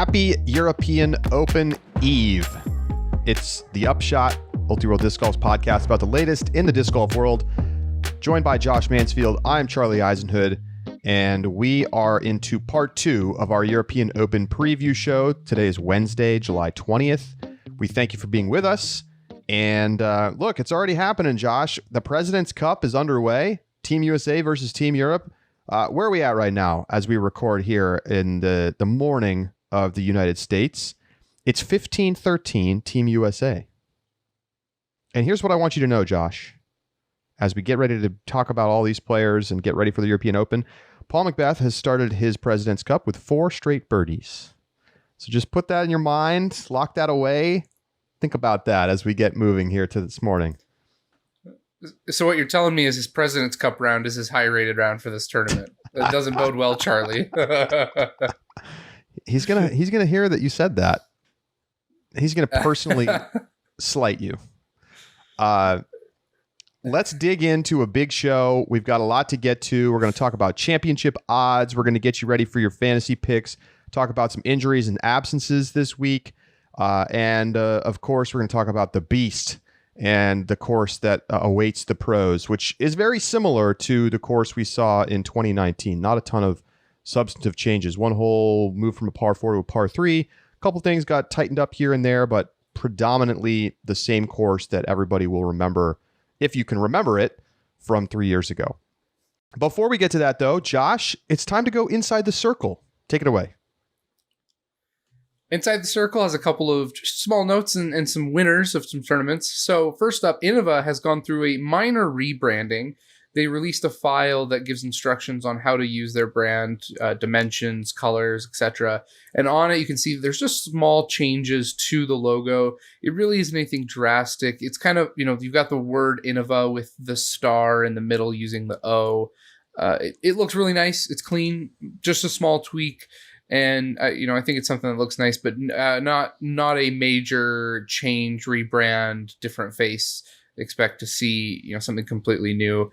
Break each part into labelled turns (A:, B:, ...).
A: Happy European Open Eve. It's the Upshot Multi-World Disc Golf podcast about the latest in the disc golf world. Joined by Josh Mansfield, I'm Charlie Eisenhood, and we are into part 2 of our European Open preview show. Today is Wednesday, July 20th. We thank you for being with us. And look, it's already happening, Josh. The President's Cup is underway. Team USA versus Team Europe. Where are we at right now as we record here in the morning of the United States? It's 15-13 Team USA. And here's what I want you to know, Josh. As we get ready to talk about all these players and get ready for the European Open, Paul Macbeth has started his President's Cup with 4 straight birdies. So just put that in your mind, lock that away. Think about that as we get moving here to this morning.
B: So what you're telling me is his President's Cup round is his high-rated round for this tournament. That doesn't bode well, Charlie.
A: He's gonna hear that you said that. He's gonna personally slight you. Let's dig into a big show. We've got a lot to get to. We're going to talk about championship odds. We're going to get you ready for your fantasy picks. Talk about some injuries and absences this week. And of course, we're going to talk about the beast and the course that awaits the pros, which is very similar to the course we saw in 2019. Not a ton of substantive changes. One hole moved from a par 4 to a par 3. A couple things got tightened up here and there, but predominantly the same course that everybody will remember, if you can remember it, from 3 years ago. Before we get to that, though, Josh, it's time to go inside the circle. Take it away.
B: Inside the Circle has a couple of small notes and some winners of some tournaments. So first up, Innova has gone through a minor rebranding. They released a file that gives instructions on how to use their brand, dimensions, colors, etc. And on it, you can see there's just small changes to the logo. It really isn't anything drastic. It's kind of, you've got the word Innova with the star in the middle using the O. It looks really nice. It's clean, just a small tweak. And, I think it's something that looks nice, but not a major change, rebrand, different face. Expect to see, something completely new.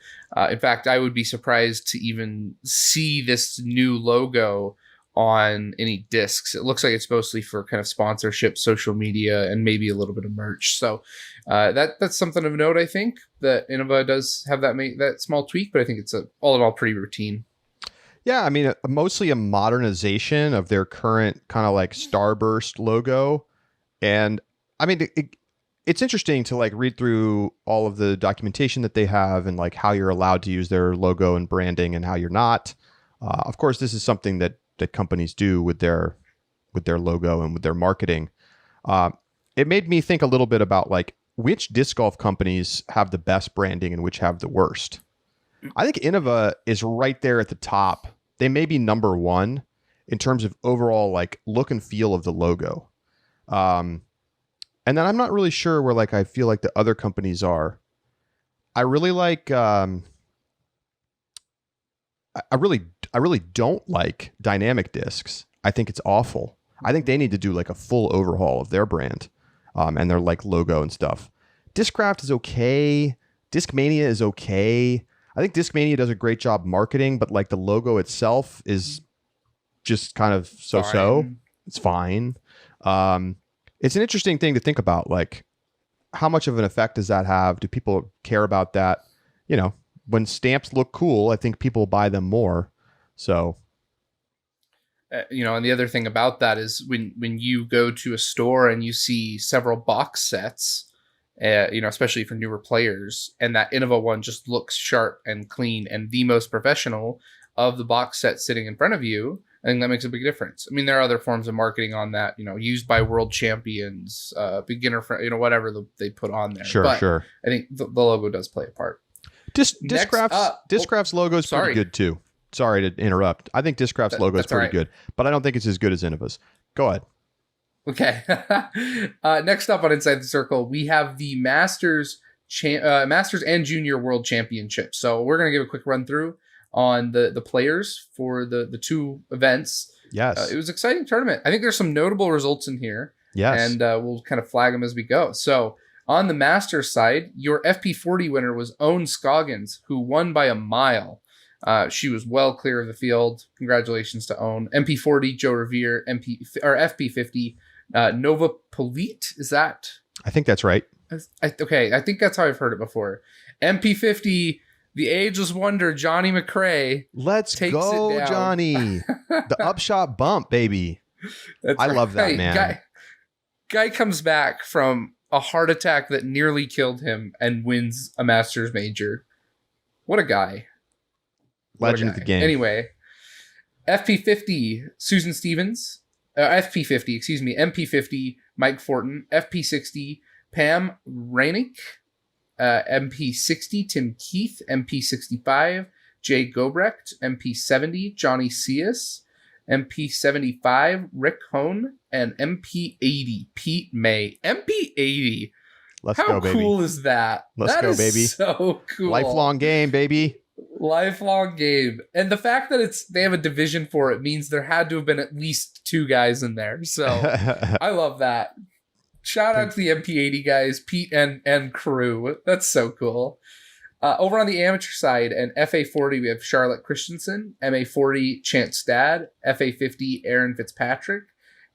B: In fact, I would be surprised to even see this new logo on any discs. It looks like it's mostly for kind of sponsorship, social media, and maybe a little bit of merch. So that's something of note, I think, that Innova does have that small tweak, but I think it's all in all pretty routine.
A: Yeah, I mean, mostly a modernization of their current kind of like Starburst logo. And I mean, it's interesting to like read through all of the documentation that they have and like how you're allowed to use their logo and branding and how you're not. Of course, this is something that companies do with their logo and with their marketing. It made me think a little bit about like which disc golf companies have the best branding and which have the worst. I think Innova is right there at the top. They may be number one in terms of overall like look and feel of the logo. And then I'm not really sure where like I feel like the other companies are. I really like I really don't like Dynamic Discs. I think it's awful. I think they need to do like a full overhaul of their brand and their like logo and stuff. Discraft is okay. Discmania is okay. I think Discmania does a great job marketing, but like the logo itself is just kind of so-so.
B: Fine.
A: It's fine. It's an interesting thing to think about. Like, how much of an effect does that have? Do people care about that? When stamps look cool, I think people buy them more. So,
B: and the other thing about that is when you go to a store and you see several box sets, especially for newer players, and that Innova one just looks sharp and clean and the most professional of the box set sitting in front of you, I think that makes a big difference. I mean, there are other forms of marketing on that, used by world champions, beginner, whatever they put on there.
A: Sure.
B: I think the logo does play a part.
A: Discraft's logo is pretty good too. Sorry to interrupt. I think Discraft's logo is pretty good, but I don't think it's as good as Innova's. Go ahead.
B: Okay. Next up on Inside the Circle, we have the Masters and Junior World Championship. So we're going to give a quick run through on the players for the two events.
A: Yes.
B: It was an exciting tournament. I think there's some notable results in here.
A: Yes.
B: And we'll kind of flag them as we go. So on the Masters side, your FP40 winner was Owen Scoggins, who won by a mile. She was well clear of the field. Congratulations to Own. MP40, Joe Revere. FP50, Nova Polite. Is that?
A: I think that's right.
B: Okay, I think that's how I've heard it before. MP50, the ageless wonder, Johnny McRae.
A: Let's
B: takes
A: go,
B: it down.
A: Johnny. The Upshot bump, baby. I love that, man.
B: Guy comes back from a heart attack that nearly killed him and wins a Masters major. What a guy.
A: Legend of the game.
B: Anyway, FP50, Susan Stevens. FP50, excuse me. MP50, Mike Fortin. FP60, Pam Reinick. MP60, Tim Keith. MP65, Jay Gobrecht. MP70, Johnny Cias. MP75, Rick Hone. And MP80, Pete May. MP80.
A: Let's go, baby.
B: How cool is that?
A: Let's go, baby.
B: So cool.
A: Lifelong game, baby.
B: Lifelong game. And the fact that they have a division for it means there had to have been at least 2 guys in there. So I love that. Shout out to the MP80 guys, Pete and crew. That's so cool. Over on the amateur side, and FA40, we have Charlotte Christensen, MA40, Chance Stad, FA50, Aaron Fitzpatrick,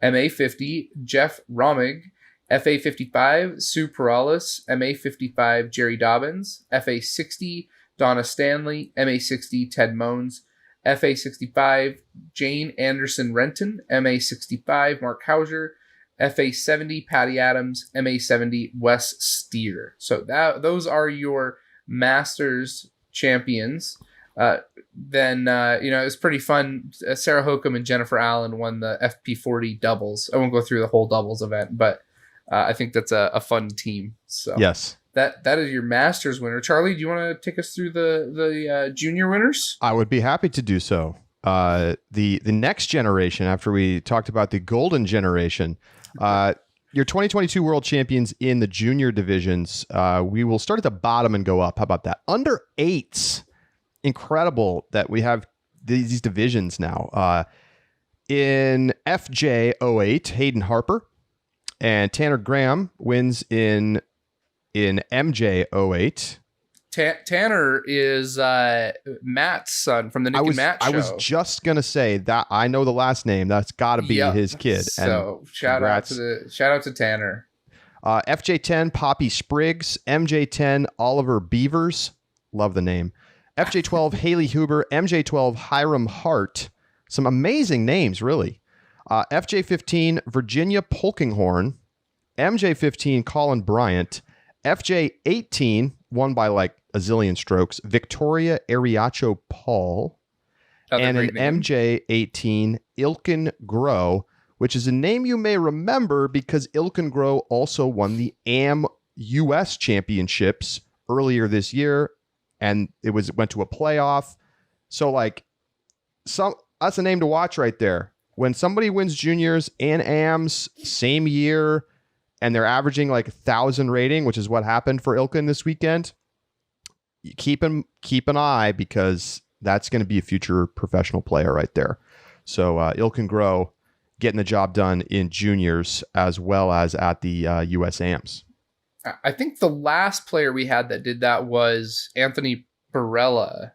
B: MA50, Jeff Romig, FA55, Sue Perales, MA55, Jerry Dobbins, FA60, Donna Stanley, MA60, Ted Mones, FA65, Jane Anderson Renton, MA65, Mark Hauser, FA70, Patty Adams, MA70, Wes Steer. So those are your Masters champions. Then it was pretty fun. Sarah Hokum and Jennifer Allen won the FP40 doubles. I won't go through the whole doubles event, but I think that's a fun team. So
A: yes,
B: that is your Masters winner. Charlie, do you want to take us through the junior winners?
A: I would be happy to do so. The next generation, after we talked about the golden generation, your 2022 world champions in the junior divisions, we will start at the bottom and go up. How about that? Under 8s. Incredible that we have these divisions now. In FJ08, Hayden Harper and Tanner Graham wins in MJ08.
B: Tanner is Matt's son from the Nick and Matt show.
A: I was just gonna say that I know the last name. That's got to be his kid.
B: So shout out to Tanner.
A: FJ10 Poppy Spriggs, MJ10 Oliver Beavers, love the name. FJ12 Haley Huber, MJ12 Hiram Hart. Some amazing names, really. FJ15 Virginia Polkinghorn, MJ15 Colin Bryant, FJ18 won by like a zillion strokes, Victoria Ariacho Paul, and an MJ18 Ilken Grow, which is a name you may remember because Ilken Grow also won the AM US Championships earlier this year, and went to a playoff. So like, that's a name to watch right there. When somebody wins juniors and AMs same year, and they're averaging like 1,000 rating, which is what happened for Ilken this weekend, you keep an eye, because that's going to be a future professional player right there. So Ilken Grow getting the job done in juniors as well as at the US AMs.
B: I think the last player we had that did that was Anthony Barella.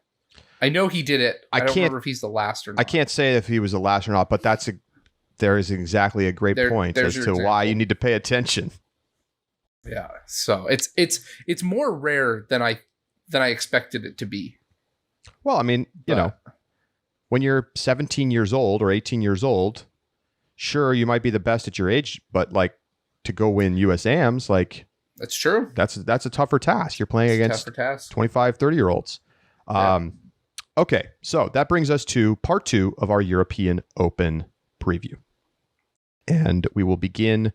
B: I know he did it. I don't remember if he's the last or not.
A: I can't say if he was the last or not, but there is exactly a great point as to why you need to pay attention.
B: Yeah. So it's more rare than I expected it to be.
A: Well, I mean, you know, when you're 17 years old or 18 years old, sure, you might be the best at your age, but like to go win USAMs, like
B: that's true.
A: That's a tougher task. You're playing against 25, 30-year-olds. Okay, so that brings us to part 2 of our European Open preview. And we will begin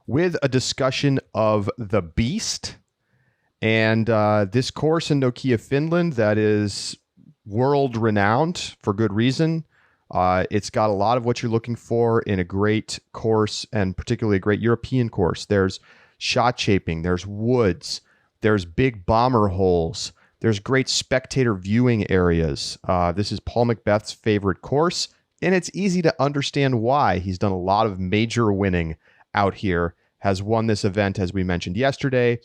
A: with a discussion of the Beast and this course in Nokia, Finland, that is world-renowned for good reason. It's got a lot of what you're looking for in a great course, and particularly a great European course. There's shot shaping, there's woods, there's big bomber holes, there's great spectator viewing areas. This is Paul Macbeth's favorite course, and it's easy to understand why. He's done a lot of major winning out here, has won this event, as we mentioned yesterday,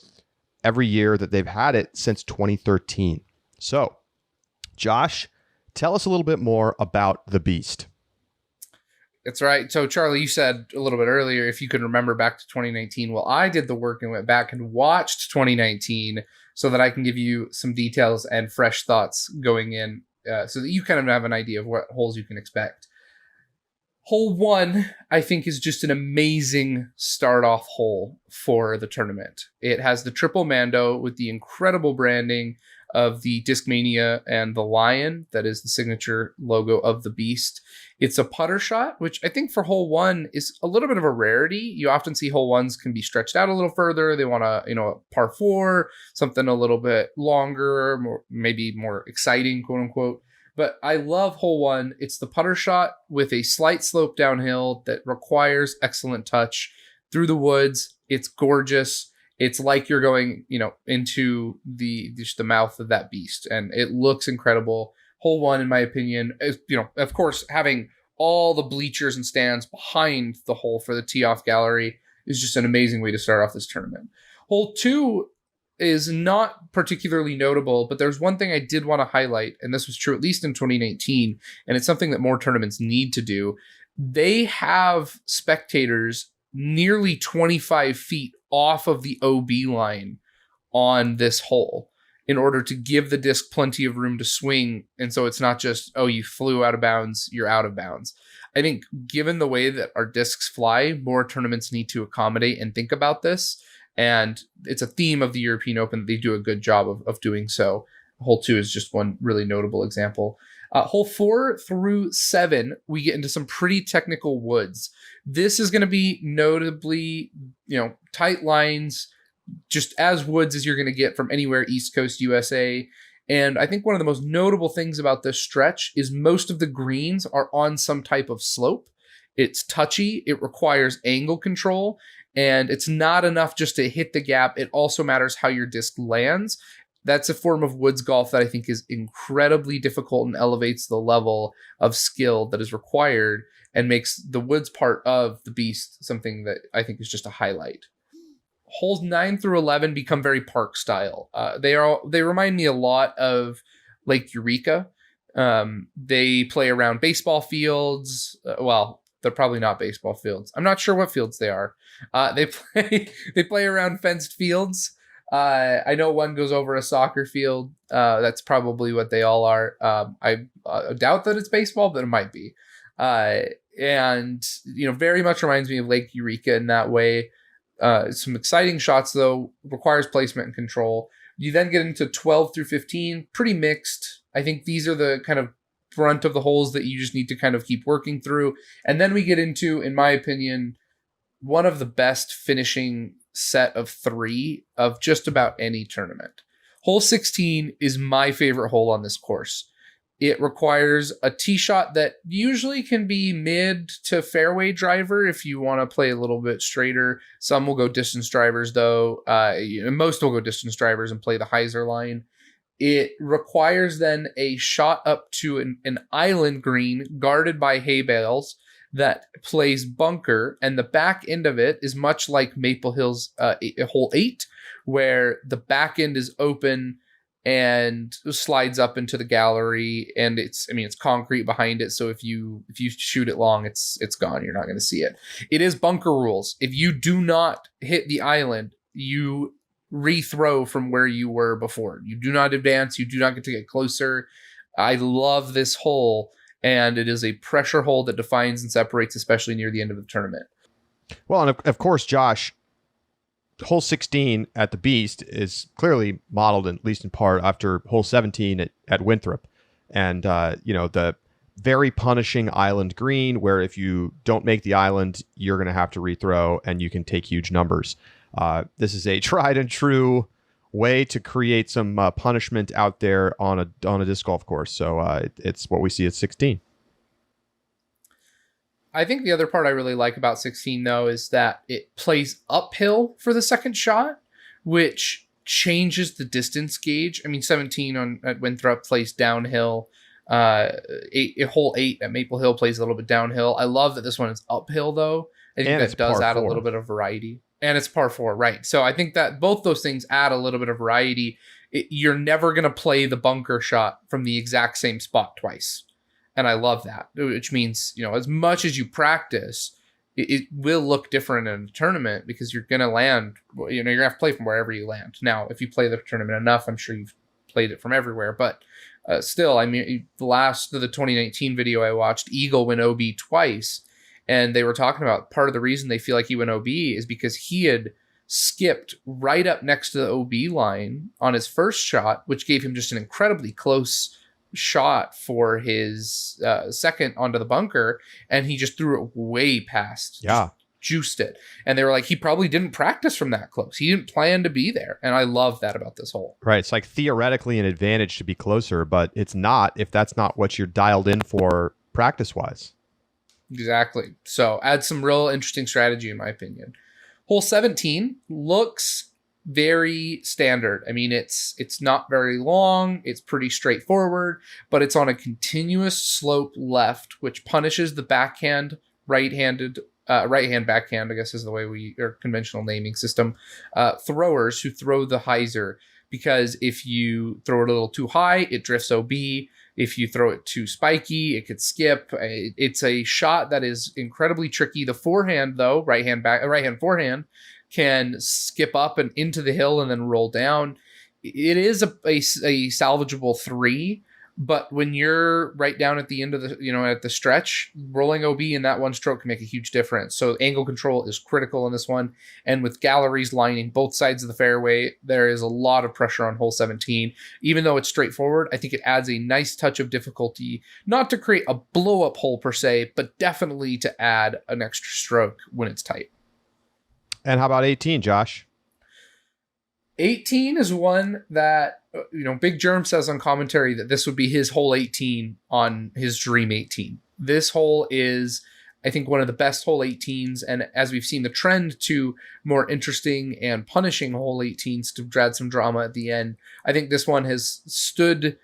A: every year that they've had it since 2013. So, Josh, Tell us a little bit more about the Beast.
B: That's right. So, Charlie, you said a little bit earlier, if you could remember back to 2019. Well, I did the work and went back and watched 2019 so that I can give you some details and fresh thoughts going in so that you kind of have an idea of what holes you can expect. Hole 1, I think, is just an amazing start-off hole for the tournament. It has the triple Mando with the incredible branding of the Discmania and the lion. That is the signature logo of the Beast. It's a putter shot, which I think for hole 1 is a little bit of a rarity. You often see hole 1s can be stretched out a little further. They want a par 4, something a little bit longer, maybe more exciting, quote unquote. But I love hole 1. It's the putter shot with a slight slope downhill that requires excellent touch through the woods. It's gorgeous. It's like you're going, into the mouth of that beast, and it looks incredible. Hole 1, in my opinion, is, of course, having all the bleachers and stands behind the hole for the tee-off gallery is just an amazing way to start off this tournament. Hole 2 is not particularly notable, but there's one thing I did want to highlight, and this was true at least in 2019, and it's something that more tournaments need to do. They have spectators nearly 25 feet off of the OB line on this hole in order to give the disc plenty of room to swing. And so it's not just, you flew out of bounds, you're out of bounds. I think given the way that our discs fly, more tournaments need to accommodate and think about this. And it's a theme of the European Open. They do a good job of doing so. Hole 2 is just one really notable example. Hole 4 through 7, we get into some pretty technical woods. This is going to be notably, tight lines, just as woods as you're going to get from anywhere East Coast USA. And I think one of the most notable things about this stretch is most of the greens are on some type of slope. It's touchy. It requires angle control. And it's not enough just to hit the gap. It also matters how your disc lands. That's a form of woods golf that I think is incredibly difficult and elevates the level of skill that is required and makes the woods part of the Beast something that I think is just a highlight. Holes 9 through 11 become very park style. They remind me a lot of Lake Eureka. They play around baseball fields. They're probably not baseball fields. I'm not sure what fields they are. They play around fenced fields. I know one goes over a soccer field. That's probably what they all are. I doubt that it's baseball, but it might be. And very much reminds me of Lake Eureka in that way. Some exciting shots, though, requires placement and control. You then get into 12 through 15, pretty mixed. I think these are the kind of brunt of the holes that you just need to kind of keep working through. And then we get into, in my opinion, one of the best finishing set of 3 of just about any tournament. Hole 16 is my favorite hole on this course. It requires a tee shot that usually can be mid to fairway driver if you want to play a little bit straighter. Some will go distance drivers, though. Most will go distance drivers and play the hyzer line. It requires then a shot up to an island green guarded by hay bales that plays bunker, and the back end of it is much like Maple Hills hole 8, where the back end is open and slides up into the gallery, and it's concrete behind it, so if you shoot it long, it's gone. You're not going to see it. It is bunker rules. If you do not hit the island, you rethrow from where you were before. You do not advance. You do not get to get closer. I love this hole, and it is a pressure hole that defines and separates, especially near the end of the tournament.
A: Well, and of course, Josh, hole 16 at the Beast is clearly modeled, at least in part, after hole 17 at Winthrop. And, the very punishing island green, where if you don't make the island, you're going to have to rethrow, and you can take huge numbers. This is a tried and true way to create some punishment out there on a disc golf course. So it's what we see at 16.
B: I think the other part I really like about 16, though, is that it plays uphill for the second shot, which changes the distance gauge. 17 at Winthrop plays downhill. Hole 8 at Maple Hill plays a little bit downhill. I love that this one is uphill, though. I think that does add a little bit of variety. And it's par 4, right? So I think that both those things add a little bit of variety. you're never going to play the bunker shot from the exact same spot twice. And I love that, which means, as much as you practice, it will look different in a tournament because you're going to land, you're going to have to play from wherever you land. Now, if you play the tournament enough, I'm sure you've played it from everywhere, but still, I mean, the 2019 video I watched, Eagle went OB twice, and they were talking about part of the reason they feel like he went OB is because he had skipped right up next to the OB line on his first shot, which gave him just an incredibly close shot for his second onto the bunker, and he just threw it way past.
A: Yeah.
B: Juiced it. And they were like, he probably didn't practice from that close. He didn't plan to be there. And I love that about this hole.
A: Right. It's like theoretically an advantage to be closer, but it's not if that's not what you're dialed in for practice-wise.
B: Exactly. So add some real interesting strategy, in my opinion. Hole 17 looks very standard. I mean, it's not very long. It's pretty straightforward, but it's on a continuous slope left, which punishes the backhand, right hand backhand, I guess is the way our conventional naming system, throwers who throw the hyzer, because if you throw it a little too high, it drifts OB. If you throw it too spiky, it could skip. It's a shot that is incredibly tricky. The forehand, though, right hand forehand, can skip up and into the hill and then roll down. It is a salvageable 3, but when you're right down at the end of the, at the stretch, rolling OB in that one stroke can make a huge difference. So angle control is critical in this one. And with galleries lining both sides of the fairway, there is a lot of pressure on hole 17. Even though it's straightforward, I think it adds a nice touch of difficulty, not to create a blow up hole per se, but definitely to add an extra stroke when it's tight.
A: And how about 18, Josh?
B: 18 is one that, Big Germ says on commentary that this would be his hole 18 on his Dream 18. This hole is, I think, one of the best hole 18s. And as we've seen the trend to more interesting and punishing hole 18s to add some drama at the end, I think this one has stood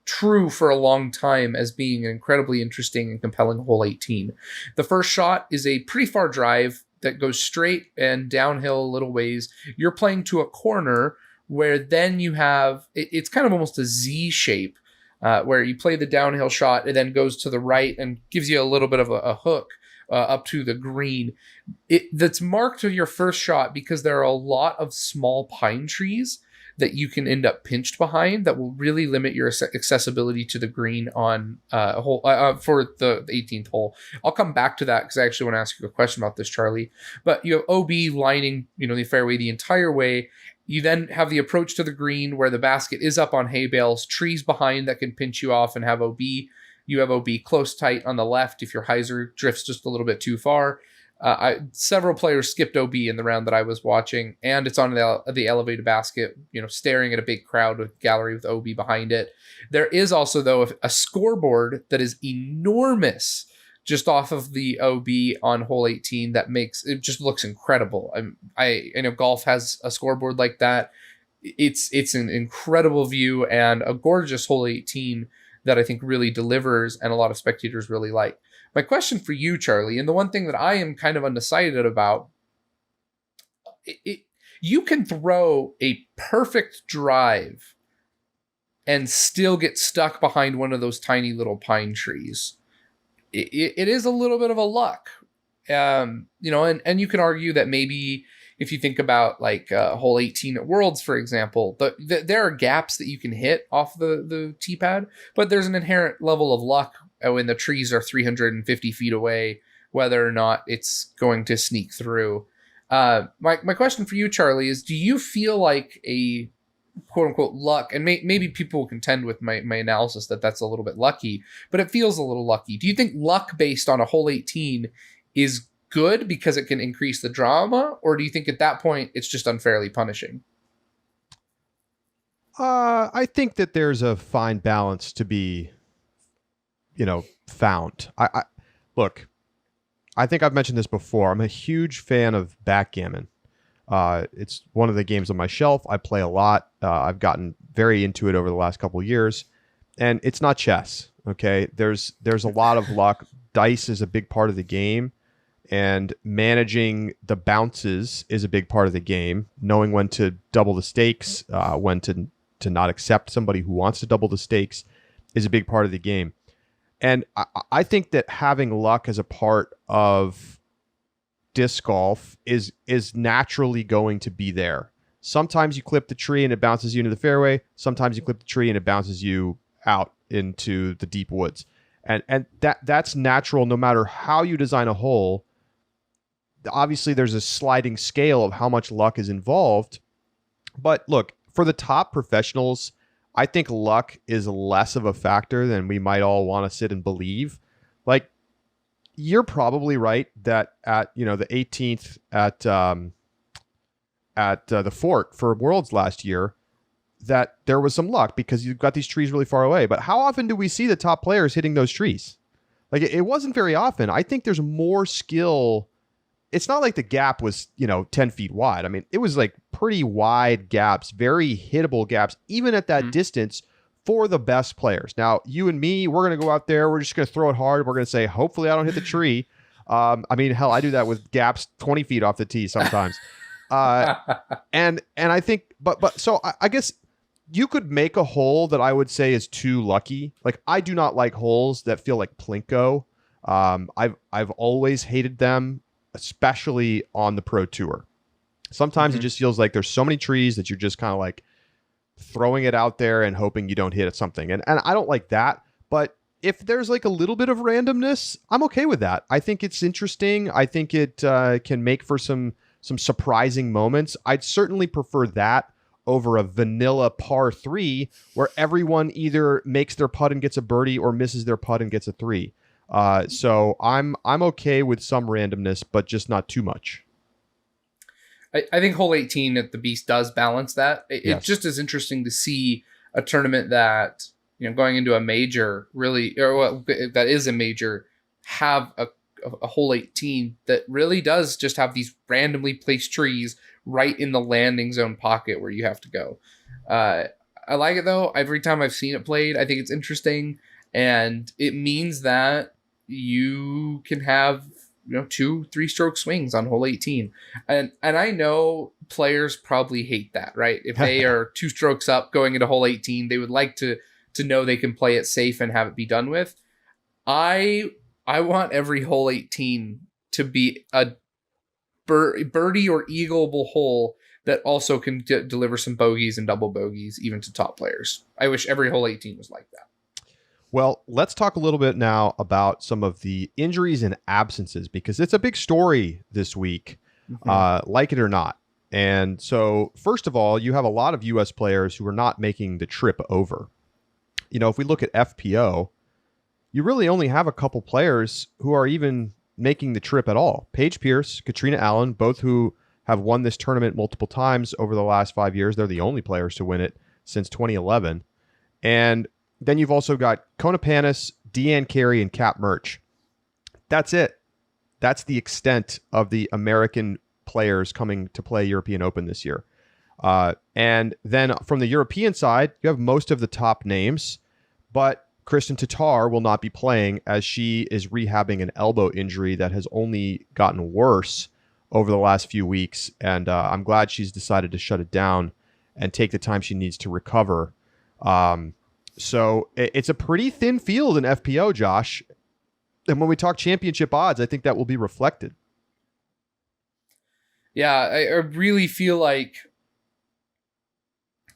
B: true for a long time as being an incredibly interesting and compelling hole 18. The first shot is a pretty far drive that goes straight and downhill a little ways. You're playing to a corner where then you have, it's kind of almost a Z shape, where you play the downhill shot and then goes to the right and gives you a little bit of a hook up to the green. That's marked to your first shot because there are a lot of small pine trees that you can end up pinched behind that will really limit your accessibility to the green on a hole for the 18th hole. I'll come back to that because I actually want to ask you a question about this, Charlie. But you have OB lining, the fairway the entire way. You then have the approach to the green where the basket is up on hay bales, trees behind that can pinch you off and have OB. You have OB close tight on the left if your hyzer drifts just a little bit too far. Several players skipped OB in the round that I was watching, and it's on the elevated basket, staring at a big crowd with gallery with OB behind it. There is also, though, a scoreboard that is enormous just off of the OB on hole 18 that makes it just looks incredible. I know golf has a scoreboard like that. It's an incredible view and a gorgeous hole 18 that I think really delivers and a lot of spectators really like. My question for you, Charlie, and the one thing that I am kind of undecided about, you can throw a perfect drive and still get stuck behind one of those tiny little pine trees. It is a little bit of a luck, and you can argue that maybe if you think about like hole 18 at Worlds, for example, there are gaps that you can hit off the tee pad, but there's an inherent level of luck when the trees are 350 feet away, whether or not it's going to sneak through. My question for you, Charlie, is do you feel like a quote-unquote luck, and maybe people will contend with my analysis that that's a little bit lucky, but it feels a little lucky. Do you think luck based on a hole 18 is good because it can increase the drama, or do you think at that point it's just unfairly punishing?
A: I think that there's a fine balance to be found. I look, I think I've mentioned this before. I'm a huge fan of backgammon. It's one of the games on my shelf. I play a lot. I've gotten very into it over the last couple of years, and it's not chess. Okay. There's a lot of luck. Dice is a big part of the game, and managing the bounces is a big part of the game. Knowing when to double the stakes, when to to not accept somebody who wants to double the stakes is a big part of the game. And I think that having luck as a part of disc golf is naturally going to be there. Sometimes you clip the tree and it bounces you into the fairway. Sometimes you clip the tree and it bounces you out into the deep woods. And that's natural no matter how you design a hole. Obviously, there's a sliding scale of how much luck is involved. But look, for the top professionals, I think luck is less of a factor than we might all want to sit and believe. Like, you're probably right that at the 18th at the Fort for Worlds last year, that there was some luck because you've got these trees really far away. But how often do we see the top players hitting those trees? Like, it wasn't very often. I think there's more skill. It's not like the gap was, 10 feet wide. I mean, it was like pretty wide gaps, very hittable gaps, even at that distance for the best players. Now, you and me, we're going to go out there. We're just going to throw it hard. We're going to say, hopefully I don't hit the tree. I mean, hell, I do that with gaps 20 feet off the tee sometimes. And I think, so I guess you could make a hole that I would say is too lucky. Like, I do not like holes that feel like Plinko. I've always hated them, especially on the Pro Tour. Sometimes it just feels like there's so many trees that you're just kind of like throwing it out there and hoping you don't hit at something. And I don't like that. But if there's like a little bit of randomness, I'm okay with that. I think it's interesting. I think it can make for some surprising moments. I'd certainly prefer that over a vanilla par 3 where everyone either makes their putt and gets a birdie or misses their putt and gets a 3. So I'm okay with some randomness, but just not too much.
B: I think hole 18 at the Beast does balance that. It just is interesting to see a tournament that, going into a major really, that is a major, have a hole 18 that really does just have these randomly placed trees right in the landing zone pocket where you have to go. I like it though. Every time I've seen it played, I think it's interesting, and it means that you can have 2-3 stroke swings on hole 18, and I know players probably hate that, right? If they are 2 strokes up going into hole 18, they would like to know they can play it safe and have it be done with. I want every hole 18 to be a birdie or eagleable hole that also can deliver some bogeys and double bogeys even to top players. I wish every hole 18 was like that.
A: Well, let's talk a little bit now about some of the injuries and absences, because it's a big story this week, like it or not. And so, first of all, you have a lot of U.S. players who are not making the trip over. If we look at FPO, you really only have a couple players who are even making the trip at all. Paige Pierce, Katrina Allen, both who have won this tournament multiple times over the last 5 years. They're the only players to win it since 2011. And then you've also got Kona Panis, Deanne Carey, and Kat Murch. That's it. That's the extent of the American players coming to play European Open this year. And then from the European side, you have most of the top names, but Kristen Tatar will not be playing as she is rehabbing an elbow injury that has only gotten worse over the last few weeks. And I'm glad she's decided to shut it down and take the time she needs to recover. So it's a pretty thin field in FPO, Josh. And when we talk championship odds, I think that will be reflected.
B: Yeah, I really feel like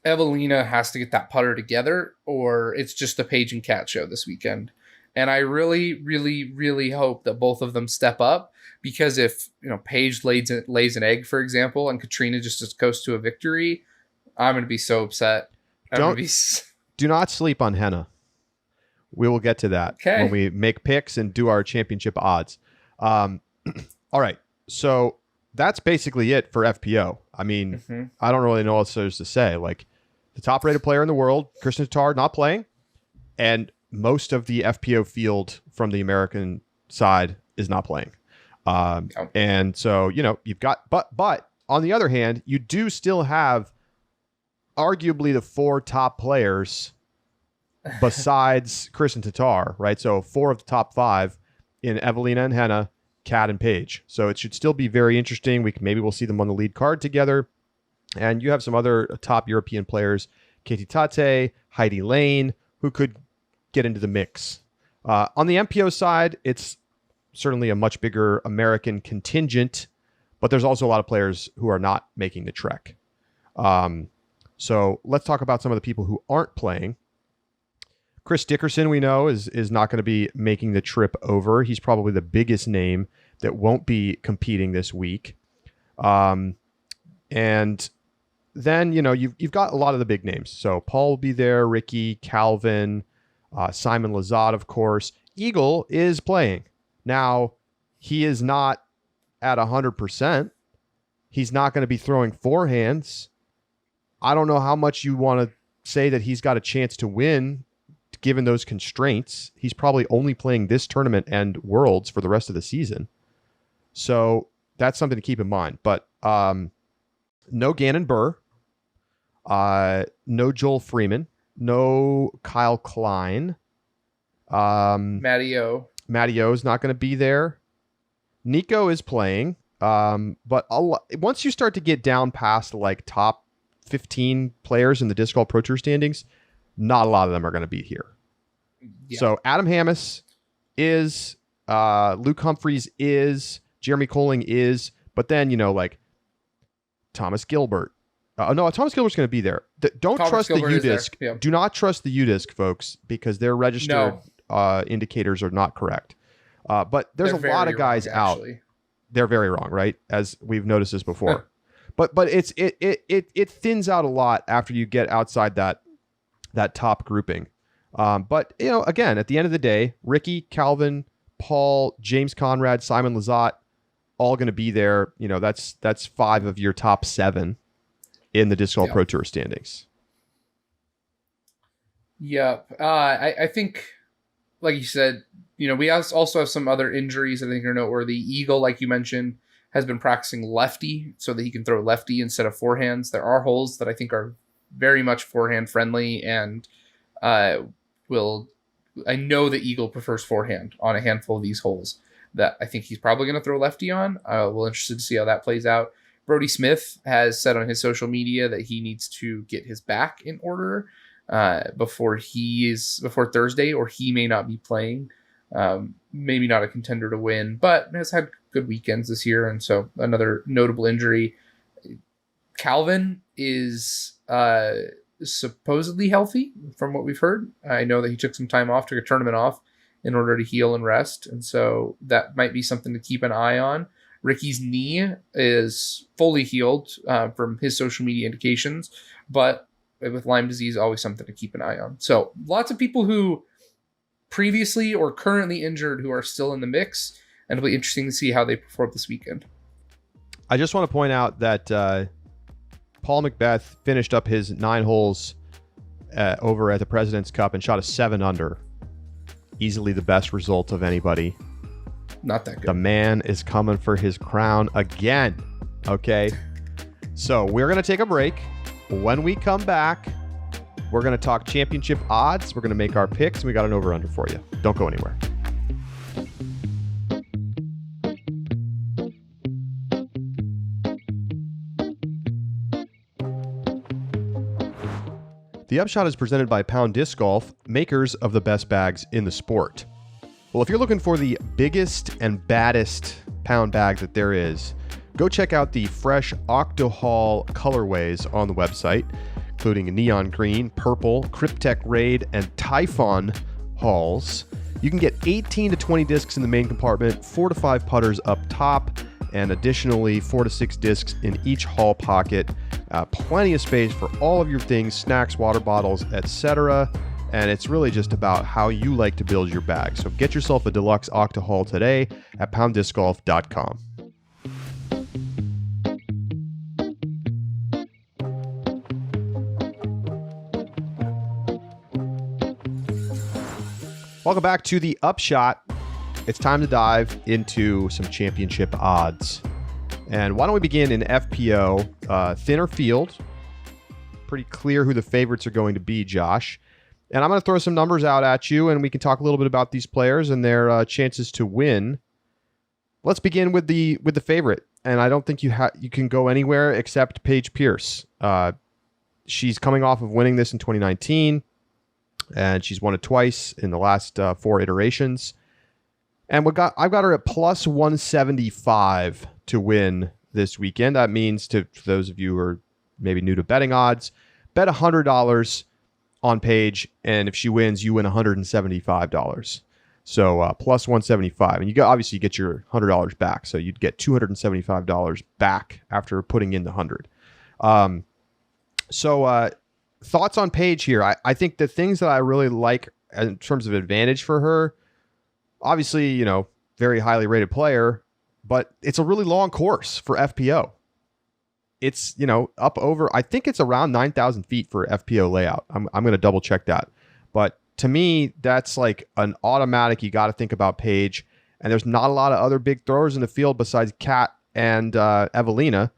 B: Evelina has to get that putter together, or it's just the Paige and Kat show this weekend. And I really, really, really hope that both of them step up, because if Paige lays an egg, for example, and Katrina just goes to a victory, I'm going to be so upset.
A: Do not sleep on Henna. We will get to that when we make picks and do our championship odds. All right. So that's basically it for FPO. I mean, I don't really know what there's to say. Like, the top rated player in the world, Kristen Tatar, not playing. And most of the FPO field from the American side is not playing. And so, you've got, but on the other hand, you do still have arguably the 4 top players besides Kristen Tatar, right? So 4 of the top 5 in Evelina and Henna, Kat and Paige. So it should still be very interesting. Maybe we'll see them on the lead card together. And you have some other top European players. Katie Tate, Heidi Lane, who could get into the mix. On the MPO side, it's certainly a much bigger American contingent, but there's also a lot of players who are not making the trek. So let's talk about some of the people who aren't playing. Chris Dickerson, we know, is not going to be making the trip over. He's probably the biggest name that won't be competing this week. And then, you've got a lot of the big names. So Paul will be there, Ricky, Calvin, Simon Lazat, of course. Eagle is playing. Now, he is not at 100%. He's not going to be throwing forehands. I don't know how much you want to say that he's got a chance to win, given those constraints. He's probably only playing this tournament and Worlds for the rest of the season. So that's something to keep in mind. But no Gannon Burr, no Joel Freeman, no Kyle Klein.
B: Matty O
A: is not going to be there. Nico is playing. But once you start to get down past like top 15 players in the Disc Golf Pro Tour standings, not a lot of them are going to be here. Yeah. So Adam Hammes is, Luke Humphreys is, Jeremy Colling is, but then, like Thomas Gilbert. No, Thomas Gilbert's going to be there. Don't trust the UDisc. Yeah. Do not trust the UDisc, folks, because their registered indicators are not correct. But there's a lot of guys out. They're very wrong, right? As we've noticed this before. But it thins out a lot after you get outside that top grouping. But again, at the end of the day, Ricky, Calvin, Paul, James Conrad, Simon Lazat, all going to be there. That's 5 of your top 7 in the Disc Golf Pro Tour standings.
B: Yep. I think, like you said, we also have some other injuries I think are noteworthy. Eagle, like you mentioned, has been practicing lefty so that he can throw lefty instead of forehands. There are holes that I think are very much forehand friendly, and I know that Eagle prefers forehand on a handful of these holes that I think he's probably going to throw lefty on. We're interested to see how that plays out. Brody Smith has said on his social media that he needs to get his back in order before Thursday, or he may not be playing. Maybe not a contender to win, but has had good weekends this year, and so another notable injury. Calvin is supposedly healthy from what we've heard. I know that he took some time off, took a tournament off in order to heal and rest, and so that might be something to keep an eye on. Ricky's knee is fully healed from his social media indications, but with Lyme disease, always something to keep an eye on. So lots of people who previously or currently injured who are still in the mix, and it'll be interesting to see how they perform this weekend.
A: I just want to point out that Paul Macbeth finished up his 9 holes over at the President's Cup and shot a 7 under. Easily the best result of anybody.
B: Not that good.
A: The man is coming for his crown again. Okay. So we're going to take a break. When we come back, we're going to talk championship odds. We're going to make our picks, and we got an over-under for you. Don't go anywhere. The Upshot is presented by Pound Disc Golf, makers of the best bags in the sport. Well, if you're looking for the biggest and baddest pound bag that there is, go check out the fresh Octohall colorways on the website, including neon green, purple, Cryptek Raid, and Typhon hulls. You can get 18 to 20 discs in the main compartment, 4 to 5 putters up top, and additionally 4 to 6 discs in each hull pocket. Plenty of space for all of your things, snacks, water bottles, etc. And it's really just about how you like to build your bag. So get yourself a deluxe Octohull today at pounddiscgolf.com. Welcome back to the Upshot. It's time to dive into some championship odds. And why don't we begin in FPO? Thinner field. Pretty clear who the favorites are going to be, Josh. And I'm going to throw some numbers out at you, and we can talk a little bit about these players and their chances to win. Let's begin with the favorite. And I don't think you can go anywhere except Paige Pierce. she's coming off of winning this in 2019, and she's won it twice in the last 4 iterations. And I've got her at plus 175 to win this weekend. That means for those of you who are maybe new to betting odds, bet $100 on Paige, and if she wins, you win $175. So plus 175, and obviously you get your $100 back. So you'd get $275 back after putting in the 100. So thoughts on Paige here? I think the things that I really like in terms of advantage for her, obviously, very highly rated player, but it's a really long course for FPO. It's, up over, I think it's around 9,000 feet for FPO layout. I'm going to double check that. But to me, that's like an automatic. You got to think about Paige. And there's not a lot of other big throwers in the field besides Kat and Evelina.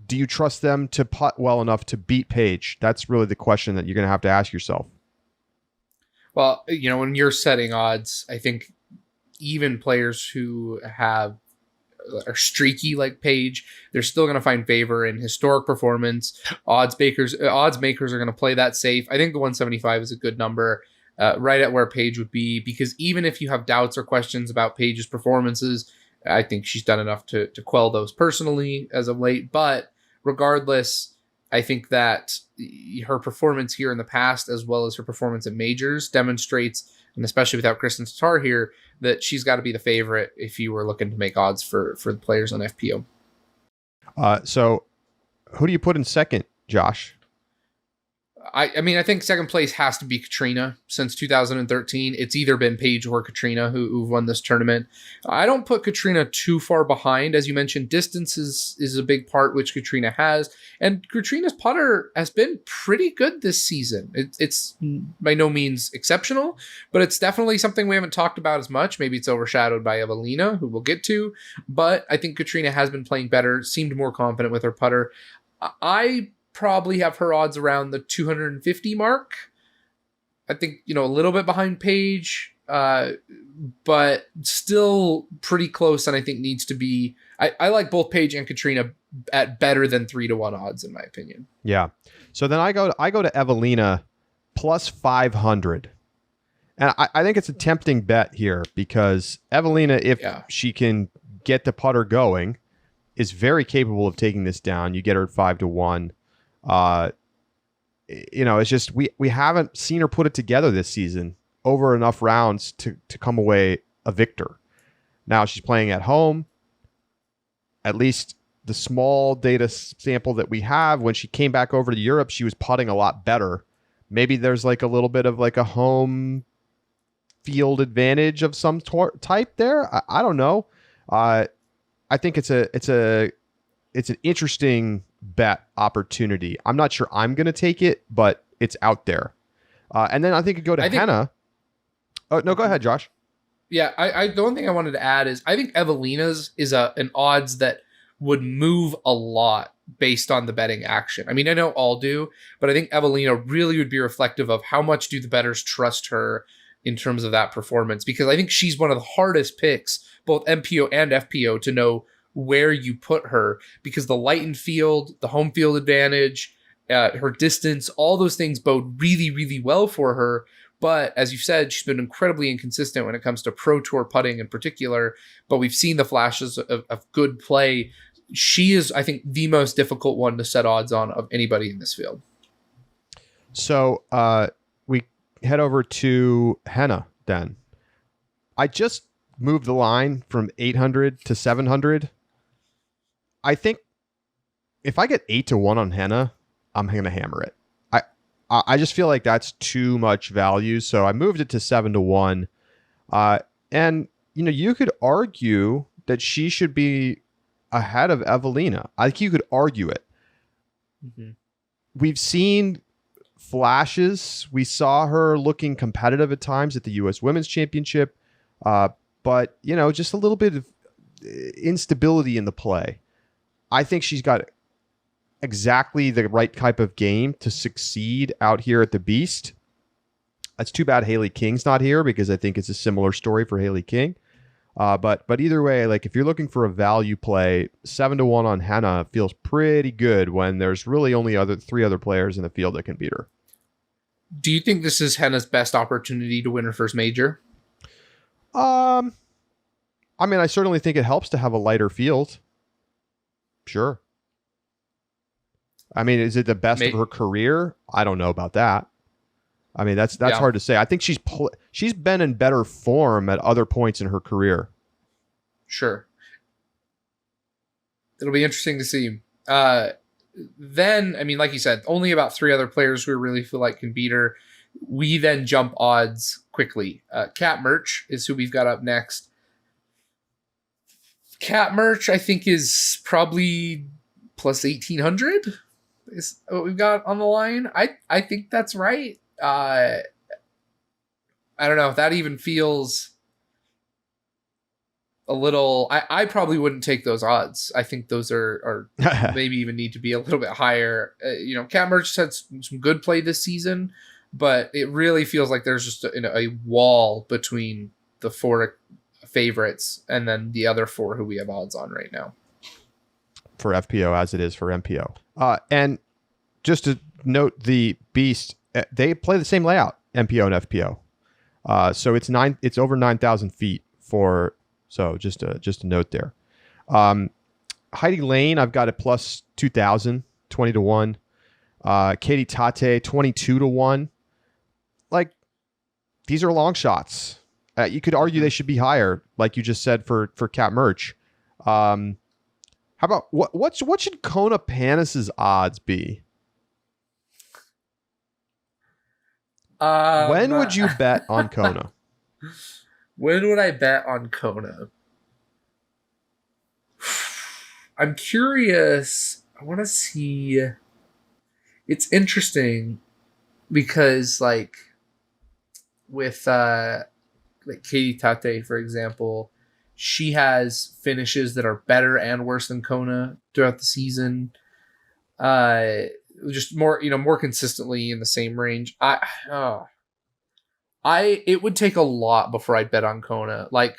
A: Do you trust them to putt well enough to beat Paige? That's really the question that you're going to have to ask yourself.
B: Well, when you're setting odds, I think even players who are streaky like Paige, they're still going to find favor in historic performance. Odds makers are going to play that safe. I think the 175 is a good number, right at where Paige would be, because even if you have doubts or questions about Paige's performances, I think she's done enough to quell those personally as of late. But regardless, I think that her performance here in the past, as well as her performance at majors, demonstrates, and especially without Kristen Tatar here, that she's got to be the favorite if you were looking to make odds for the players on FPO.
A: So who do you put in second, Josh?
B: I think second place has to be Katrina. Since 2013, it's either been Paige or Katrina who've won this tournament. I don't put Katrina too far behind. As you mentioned, distance is a big part, which Katrina has. And Katrina's putter has been pretty good this season. It's by no means exceptional, but it's definitely something we haven't talked about as much. Maybe it's overshadowed by Evelina, who we'll get to. But I think Katrina has been playing better, seemed more confident with her putter. I probably have her odds around the 250 mark. I think, a little bit behind Paige, but still pretty close, and I think needs to be. I like both Paige and Katrina at better than 3-1 odds, in my opinion.
A: Yeah. So then I go to Evelina plus 500. And I think it's a tempting bet here because Evelina, if she can get the putter going, is very capable of taking this down. You get her at 5-1. It's just we haven't seen her put it together this season over enough rounds to come away a victor. Now she's playing at home. At least the small data sample that we have, when she came back over to Europe, she was putting a lot better. Maybe there's like a little bit of like a home field advantage of some type there. I don't know. I think it's an interesting bet opportunity. I'm not sure I'm going to take it, but it's out there. And then I think it go to Henna. Oh, no, go ahead, Josh.
B: Yeah, the one thing I wanted to add is I think Evelina's is an odds that would move a lot based on the betting action. I mean, I know all do, but I think Evelina really would be reflective of how much do the bettors trust her in terms of that performance, because I think she's one of the hardest picks, both MPO and FPO, to know where you put her, because the lightened field, the home field advantage, her distance, all those things bode really, really well for her. But as you've said, she's been incredibly inconsistent when it comes to Pro Tour putting in particular, but we've seen the flashes of good play. She is, I think, the most difficult one to set odds on of anybody in this field.
A: So we head over to Henna then. I just moved the line from 800 to 700. I think if I get 8-1 on Henna, I'm going to hammer it. I just feel like that's too much value, so I moved it to 7-1. And you could argue that she should be ahead of Evelina. I think you could argue it. Mm-hmm. We've seen flashes. We saw her looking competitive at times at the U.S. Women's Championship, but just a little bit of instability in the play. I think she's got exactly the right type of game to succeed out here at the Beast. It's too bad Haley King's not here, because I think it's a similar story for Haley King. But either way, like if you're looking for a value play, 7-1 on Henna feels pretty good when there's really only three other players in the field that can beat her.
B: Do you think this is Henna's best opportunity to win her first major?
A: I mean, I certainly think it helps to have a lighter field. Sure. I mean, is it the best of her career? I don't know about that. I mean, that's hard to say. I think she's been in better form at other points in her career.
B: Sure. It'll be interesting to see. Then, I mean, like you said, only about three other players we really feel like can beat her. We then jump odds quickly. Cat Merch is who we've got up next. Cat Merch, I think, is probably plus 1,800 is what we've got on the line. I think that's right. I don't know if that even feels a little. I probably wouldn't take those odds. I think those are maybe even need to be a little bit higher. Cat Merch had some good play this season, but it really feels like there's just a wall between the four favorites and then the other four who we have odds on right now.
A: For FPO as it is for MPO. And just to note, the Beast, they play the same layout, MPO and FPO. So it's over 9,000 feet so just a note there. Heidi Lane, I've got it plus 2,000, 20-1. Katie Tate, 22-1. Like, these are long shots. You could argue they should be higher, like you just said for Cat Merch. How about what should Kona Panis's odds be? When would you bet on Kona?
B: When would I bet on Kona? I'm curious. I want to see. It's interesting because, like, with like Katie Tate, for example, she has finishes that are better and worse than Kona throughout the season. Just more consistently in the same range. It would take a lot before I'd bet on Kona. Like,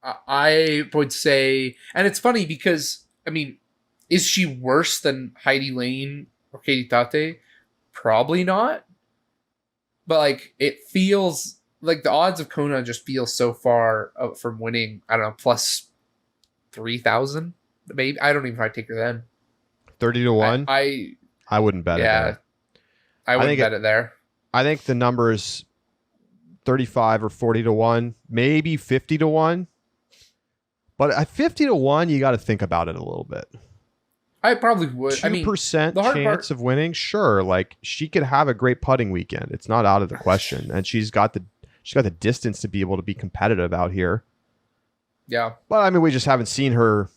B: I would say, and it's funny because, I mean, is she worse than Heidi Lane or Katie Tate? Probably not. But, like, it feels like the odds of Kona just feel so far out from winning. I don't know, plus 3,000 maybe. I don't even know if I'd take her then.
A: 30-1. I wouldn't bet it. Yeah,
B: I wouldn't bet it there.
A: I think the number is 35 or 40-1, maybe 50-1. But at 50-1, you got to think about it a little bit.
B: I probably would.
A: 2% chance of winning, sure. Like, she could have a great putting weekend. It's not out of the question, and she's got the distance to be able to be competitive out here.
B: Yeah,
A: but I mean, we just haven't seen her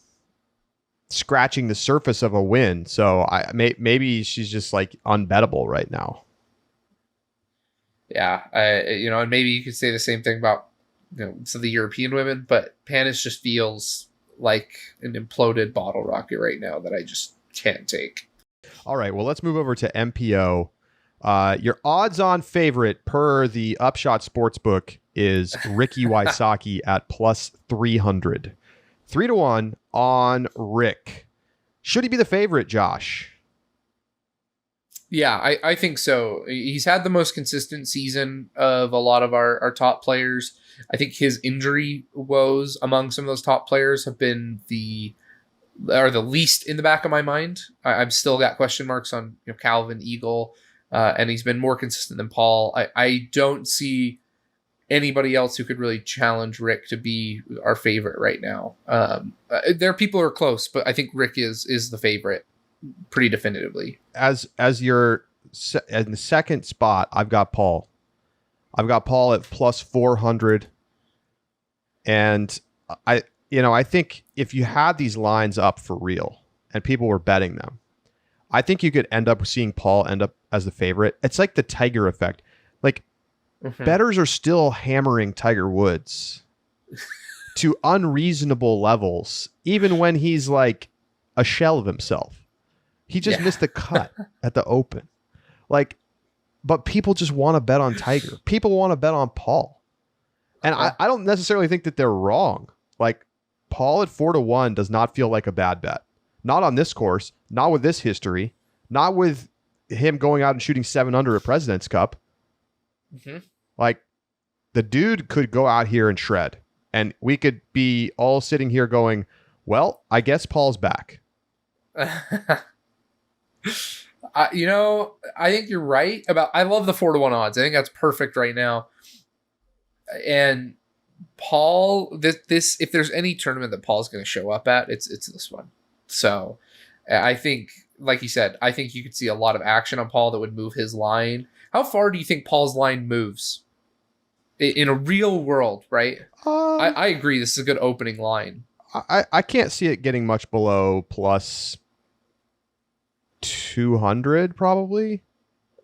A: scratching the surface of a win. So maybe she's just like unbettable right now.
B: Yeah, and maybe you could say the same thing about some of the European women, but Panis just feels like an imploded bottle rocket right now that I just can't take.
A: All right, well, let's move over to MPO. Your odds-on favorite per the Upshot Sportsbook is Ricky Wysocki at plus 300. 3-1 on Rick. Should he be the favorite, Josh?
B: Yeah, I think so. He's had the most consistent season of a lot of our top players. I think his injury woes among some of those top players have been the least in the back of my mind. I've still got question marks on Calvin, Eagle, and he's been more consistent than Paul. I don't see anybody else who could really challenge Rick to be our favorite right now. There are people who are close, but I think Rick is the favorite pretty definitively.
A: As your in the second spot, I've got Paul. I've got Paul at plus 400. And I think if you had these lines up for real and people were betting them, I think you could end up seeing Paul end up as the favorite. It's like the Tiger effect. Like, bettors are still hammering Tiger Woods to unreasonable levels, even when he's like a shell of himself. He just missed the cut at the Open. Like, but people just want to bet on Tiger. People want to bet on Paul. And I don't necessarily think that they're wrong. Like, Paul at 4-1 does not feel like a bad bet. Not on this course, not with this history, not with him going out and shooting 7 under at President's Cup.
B: Mm-hmm.
A: Like, the dude could go out here and shred. And we could be all sitting here going, well, I guess Paul's back.
B: You know, I think you're right about. I love the 4-1 odds. I think that's perfect right now. And Paul, this if there's any tournament that Paul's going to show up at, it's this one. So I think, like you said, I think you could see a lot of action on Paul that would move his line. How far do you think Paul's line moves in a real world? Right. I agree. This is a good opening line.
A: I can't see it getting much below plus 200 probably.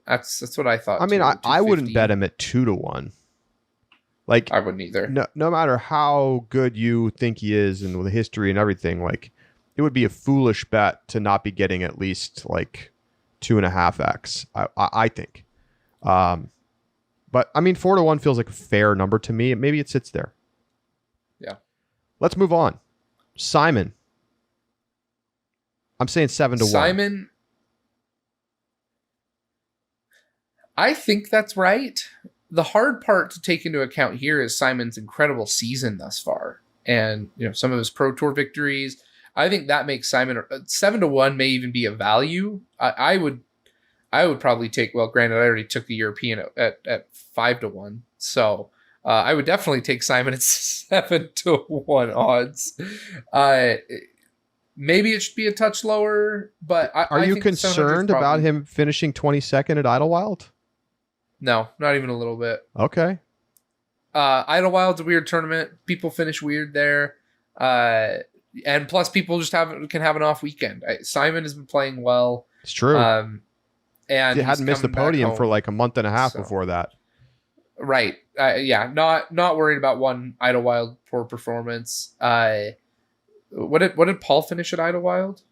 B: That's what I thought.
A: I mean, I wouldn't bet him at 2-1. Like,
B: I wouldn't either.
A: No matter how good you think he is and with the history and everything, like, it would be a foolish bet to not be getting at least like 2.5x. I think. But I mean, 4-1 feels like a fair number to me. Maybe it sits there.
B: Yeah.
A: Let's move on. Simon. I'm saying 7-1.
B: Simon. I think that's right. The hard part to take into account here is Simon's incredible season thus far, and some of his Pro Tour victories. I think that makes Simon 7-1 may even be a value. I would probably take. Well, granted, I already took the European at 5-1, so I would definitely take Simon at 7-1 odds. Maybe it should be a touch lower, but
A: are you concerned about him finishing 22nd at Idlewild?
B: No, not even a little bit.
A: Okay.
B: Idlewild's a weird tournament. People finish weird there. And plus people just can have an off weekend. Simon has been playing well.
A: It's true.
B: And
A: he hadn't missed the podium for like a month and a half before that.
B: Right. Yeah. Not worried about one Idlewild poor performance. What did Paul finish at Idlewild?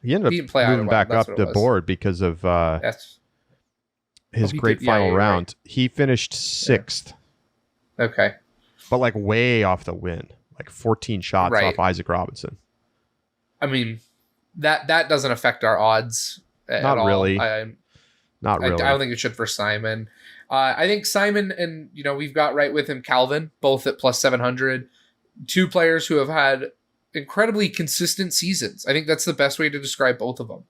A: He ended up moving back up the board because of his great final round. Right. He finished 6th.
B: Yeah. Okay.
A: But like way off the win. Like 14 shots off Isaac Robinson.
B: I mean, that doesn't affect our odds at
A: Not
B: all.
A: Really. Not really.
B: I don't think it should for Simon. I think Simon and, we've got right with him Calvin, both at plus 700. 2 players who have had incredibly consistent seasons. I think that's the best way to describe both of them.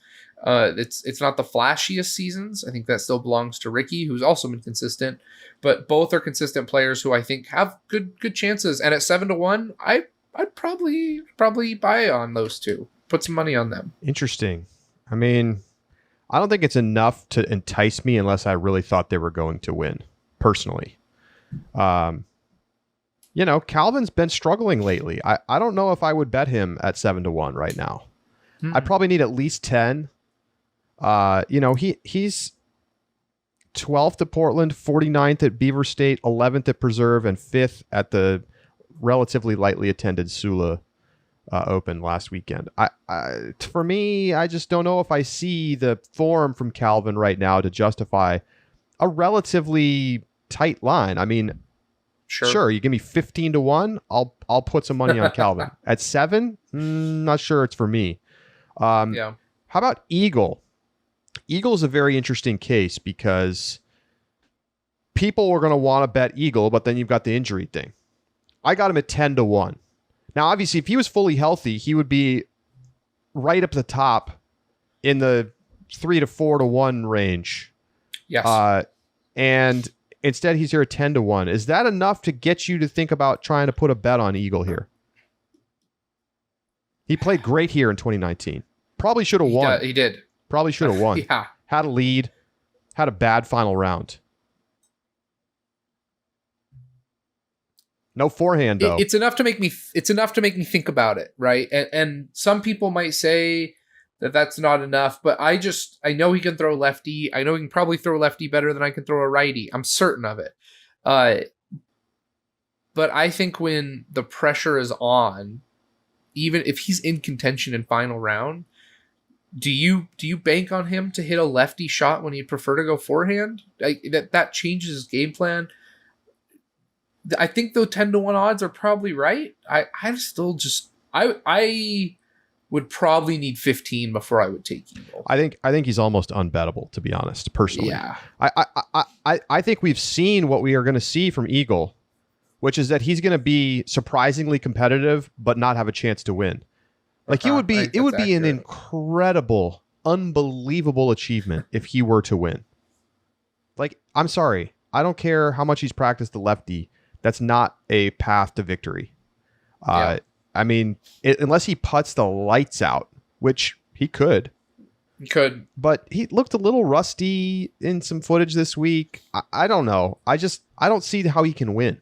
B: It's not the flashiest seasons. I think that still belongs to Ricky, who's also been consistent. But both are consistent players who I think have good chances. And at 7-1, I'd probably buy on those 2. Put some money on them.
A: Interesting. I mean, I don't think it's enough to entice me unless I really thought they were going to win, personally. Calvin's been struggling lately. I don't know if I would bet him at 7-1 right now. I'd probably need at least 10. He's 12th at Portland, 49th at Beaver State, 11th at Preserve, and 5th at the relatively lightly attended Sula Open last weekend. For me, I just don't know if I see the form from Calvin right now to justify a relatively tight line. I mean, sure, you give me 15-1, I'll put some money on Calvin. At 7, not sure it's for me. How about Eagle? Eagle's a very interesting case because people were going to want to bet Eagle, but then you've got the injury thing. I got him at 10-1. Now, obviously, if he was fully healthy, he would be right up the top in the 3 to 4-1 range.
B: Yes.
A: And instead, he's here at 10-1. Is that enough to get you to think about trying to put a bet on Eagle here? He played great here in 2019. Probably should have won.
B: He did.
A: Probably should have won.
B: Yeah.
A: Had a lead. Had a bad final round. No forehand though.
B: It's enough to make me. It's enough to make me think about it, right? And some people might say that that's not enough, but I know he can throw lefty. I know he can probably throw lefty better than I can throw a righty. I'm certain of it. But I think when the pressure is on, even if he's in contention in final round, do you bank on him to hit a lefty shot when he'd prefer to go forehand? That changes his game plan. I think though 10-1 odds are probably right. I'm still just I would probably need 15 before I would take Eagle.
A: I think he's almost unbettable, to be honest, personally.
B: Yeah.
A: I think we've seen what we are going to see from Eagle, which is that he's going to be surprisingly competitive but not have a chance to win. Like it would be an incredible, unbelievable achievement if he were to win. Like, I'm sorry, I don't care how much he's practiced the lefty. That's not a path to victory. I mean, unless he putts the lights out, which he could.
B: He could.
A: But he looked a little rusty in some footage this week. I don't know. I don't see how he can win.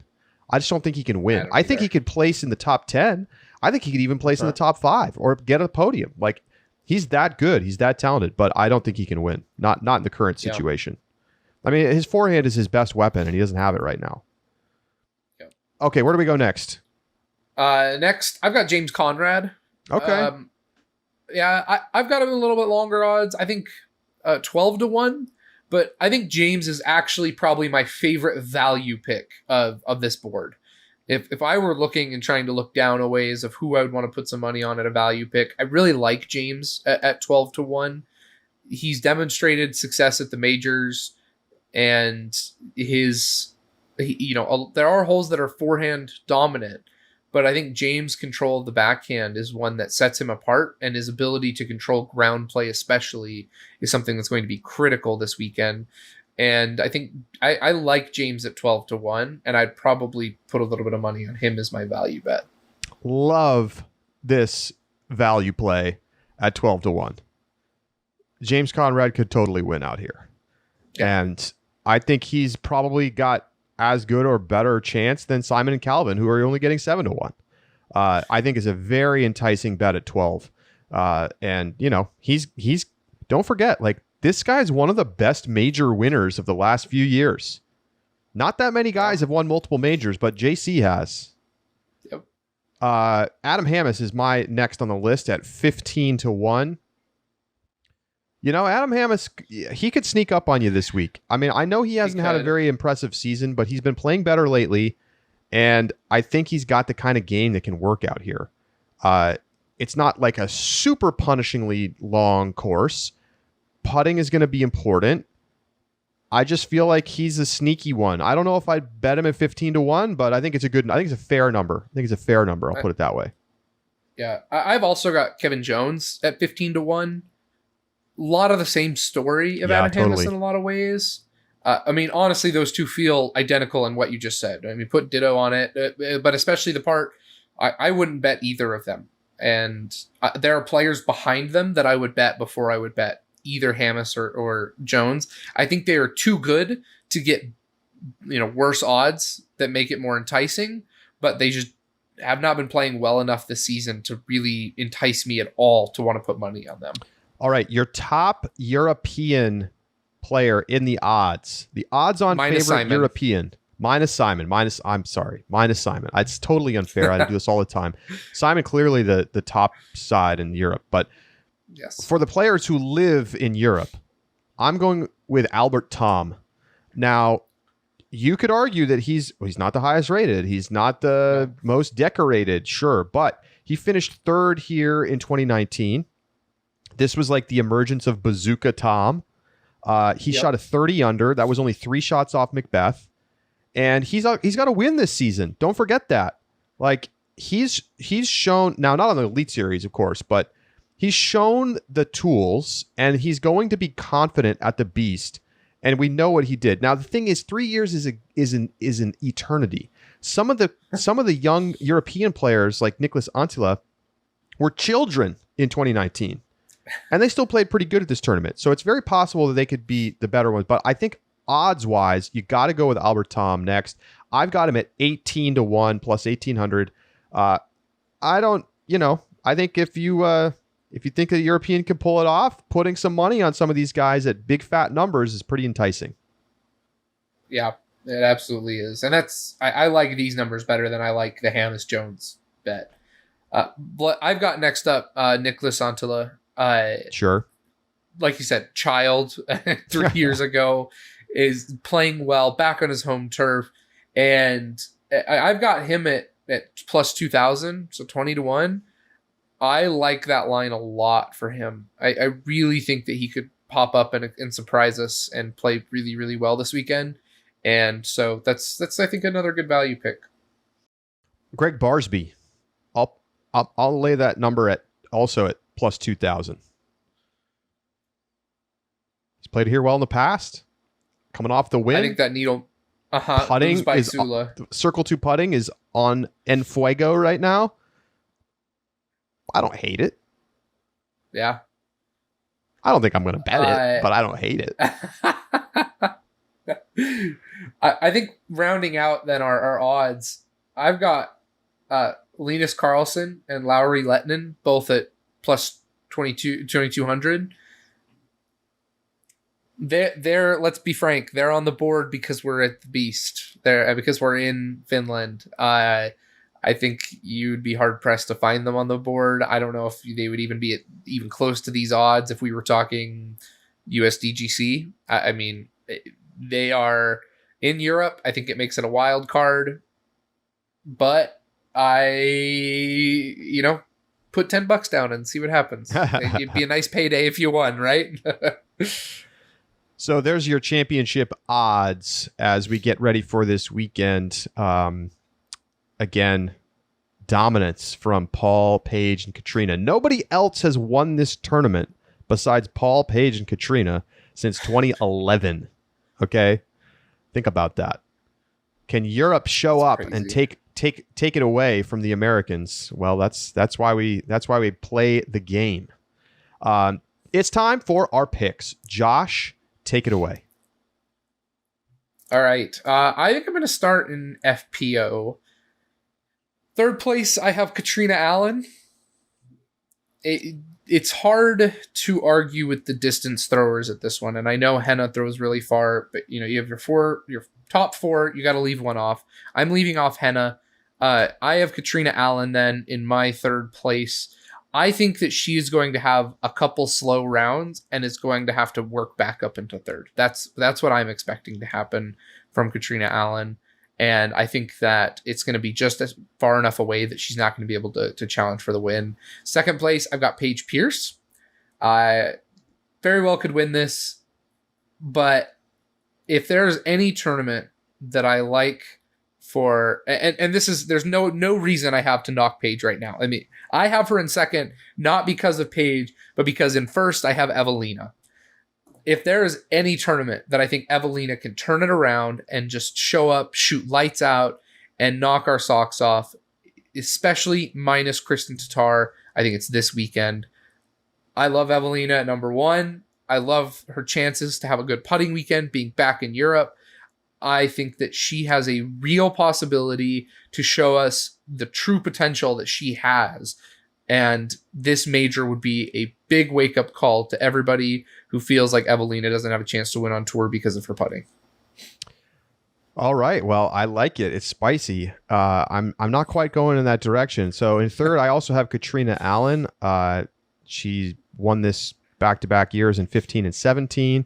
A: I just don't think he can win. I think he could place in the top 10. I think he could even place in the top 5 or get a podium. Like, he's that good. He's that talented, but I don't think he can win. Not in the current situation. I mean, his forehand is his best weapon, and he doesn't have it right now.
B: Yep.
A: Okay, where do we go next?
B: Next, I've got James Conrad.
A: Okay.
B: I've got him a little bit longer odds. I think 12-1, but I think James is actually probably my favorite value pick of this board. If I were looking and trying to look down a ways of who I would want to put some money on at a value pick, I really like James at 12-1. He's demonstrated success at the majors, and there are holes that are forehand dominant, but I think James' control of the backhand is one that sets him apart, and his ability to control ground play especially is something that's going to be critical this weekend. And I think I like James at 12-1, and I'd probably put a little bit of money on him as my value bet.
A: Love this value play at 12-1. James Conrad could totally win out here. Yeah. And I think he's probably got as good or better chance than Simon and Calvin, who are only getting 7-1. I think is a very enticing bet at 12. And he's don't forget, like, this guy's one of the best major winners of the last few years. Not that many guys have won multiple majors, but JC has.
B: Yep.
A: Adam Hammes is my next on the list at 15-1. Adam Hammes, he could sneak up on you this week. I mean, I know he hasn't had a very impressive season, but he's been playing better lately, and I think he's got the kind of game that can work out here. It's not like a super punishingly long course. Putting is going to be important. I just feel like he's a sneaky one. I don't know if I'd bet him at 15-1, but I think it's a fair number. I'll put it that way.
B: Yeah. I've also got Kevin Jones at 15-1. A lot of the same story of Adam Hammes in a lot of ways. I mean, honestly, those two feel identical in what you just said. I mean, put ditto on it, but especially the part, I wouldn't bet either of them. And there are players behind them that I would bet before I would bet either Hammes or Jones. I think they are too good to get worse odds that make it more enticing, but they just have not been playing well enough this season to really entice me at all to want to put money on them. All
A: right, your top European player in the odds. The odds on minus favorite Simon. European. Minus Simon. Minus Simon. It's totally unfair. I do this all the time. Simon clearly the top side in Europe, but
B: yes.
A: For the players who live in Europe, I'm going with Albert Tom. Now, you could argue that he's not the highest rated. He's not the most decorated, sure, but he finished third here in 2019. This was like the emergence of Bazooka Tom. He shot a 30 under. That was only 3 shots off Macbeth. And he's got to win this season. Don't forget that. Like, he's shown, now not on the Elite Series, of course, but he's shown the tools, and he's going to be confident at the Beast. And we know what he did. Now, the thing is, 3 years is an eternity. Some of the young European players like Nicholas Antila were children in 2019. And they still played pretty good at this tournament. So it's very possible that they could be the better ones. But I think odds-wise, you got to go with Albert Tom next. I've got him at 18-1 plus 1,800. I think if you think a European can pull it off, putting some money on some of these guys at big fat numbers is pretty enticing. Yeah, it absolutely is. And I like these numbers better than I like the Hammes Jones bet. But I've got next up Nicholas Antila. Sure. Like you said, child 3 years ago, is playing well back on his home turf. And
B: I've got him at plus 2,000, so 20-1. I like that line a lot for him. I really think that he could pop up and surprise us and play really, really well this weekend. And so that's I think another good value pick.
A: Greg Barsby. I'll lay that number at plus 2,000. He's played here well in the past. Coming off the win.
B: I think that needle
A: putting
B: by
A: is
B: Sula.
A: Circle 2 putting is on en fuego right now. I don't hate it.
B: Yeah.
A: I don't think I'm going to bet it, but I don't hate it.
B: I think rounding out then our odds, I've got Linus Carlson and Lowry Lettinen both at plus 2,200. They're let's be frank, they're on the board because we're at the Beast. Because we're in Finland. I think you'd be hard pressed to find them on the board. I don't know if they would even be even close to these odds if we were talking USDGC. I mean, they are in Europe. I think it makes it a wild card, but put $10 down and see what happens. It'd be a nice payday if you won, right?
A: So there's your championship odds as we get ready for this weekend. Again, dominance from Paul, Paige, and Katrina. Nobody else has won this tournament besides Paul, Paige, and Katrina since 2011. Okay? Think about that. Can Europe show up and take it away from the Americans? Well, that's why we play the game. It's time for our picks. Josh, take it away.
B: All right. I think I'm going to start in FPO. Third place, I have Katrina Allen. It's hard to argue with the distance throwers at this one, and I know Henna throws really far, but you have your top four. You got to leave one off. I'm leaving off Henna. I have Katrina Allen then in my third place. I think that she is going to have a couple slow rounds and is going to have to work back up into third. That's what I'm expecting to happen from Katrina Allen. And I think that it's going to be just as far enough away that she's not going to be able to challenge for the win. Second place, I've got Paige Pierce. I very well could win this, but if there's any tournament that I like for, and there's no reason I have to knock Paige right now. I mean, I have her in second, not because of Paige, but because in first I have Evelina. If there is any tournament that I think Evelina can turn it around and just show up, shoot lights out, and knock our socks off, especially minus Kristen Tatar, I think it's this weekend. I love Evelina at number one. I love her chances to have a good putting weekend, being back in Europe. I think that she has a real possibility to show us the true potential that she has. And this major would be a big wake-up call to everybody who feels like Evelina doesn't have a chance to win on tour because of her putting.
A: All right. Well, I like it. It's spicy. I'm not quite going in that direction. So in third, I also have Katrina Allen. She won this back-to-back years in 15 and 17.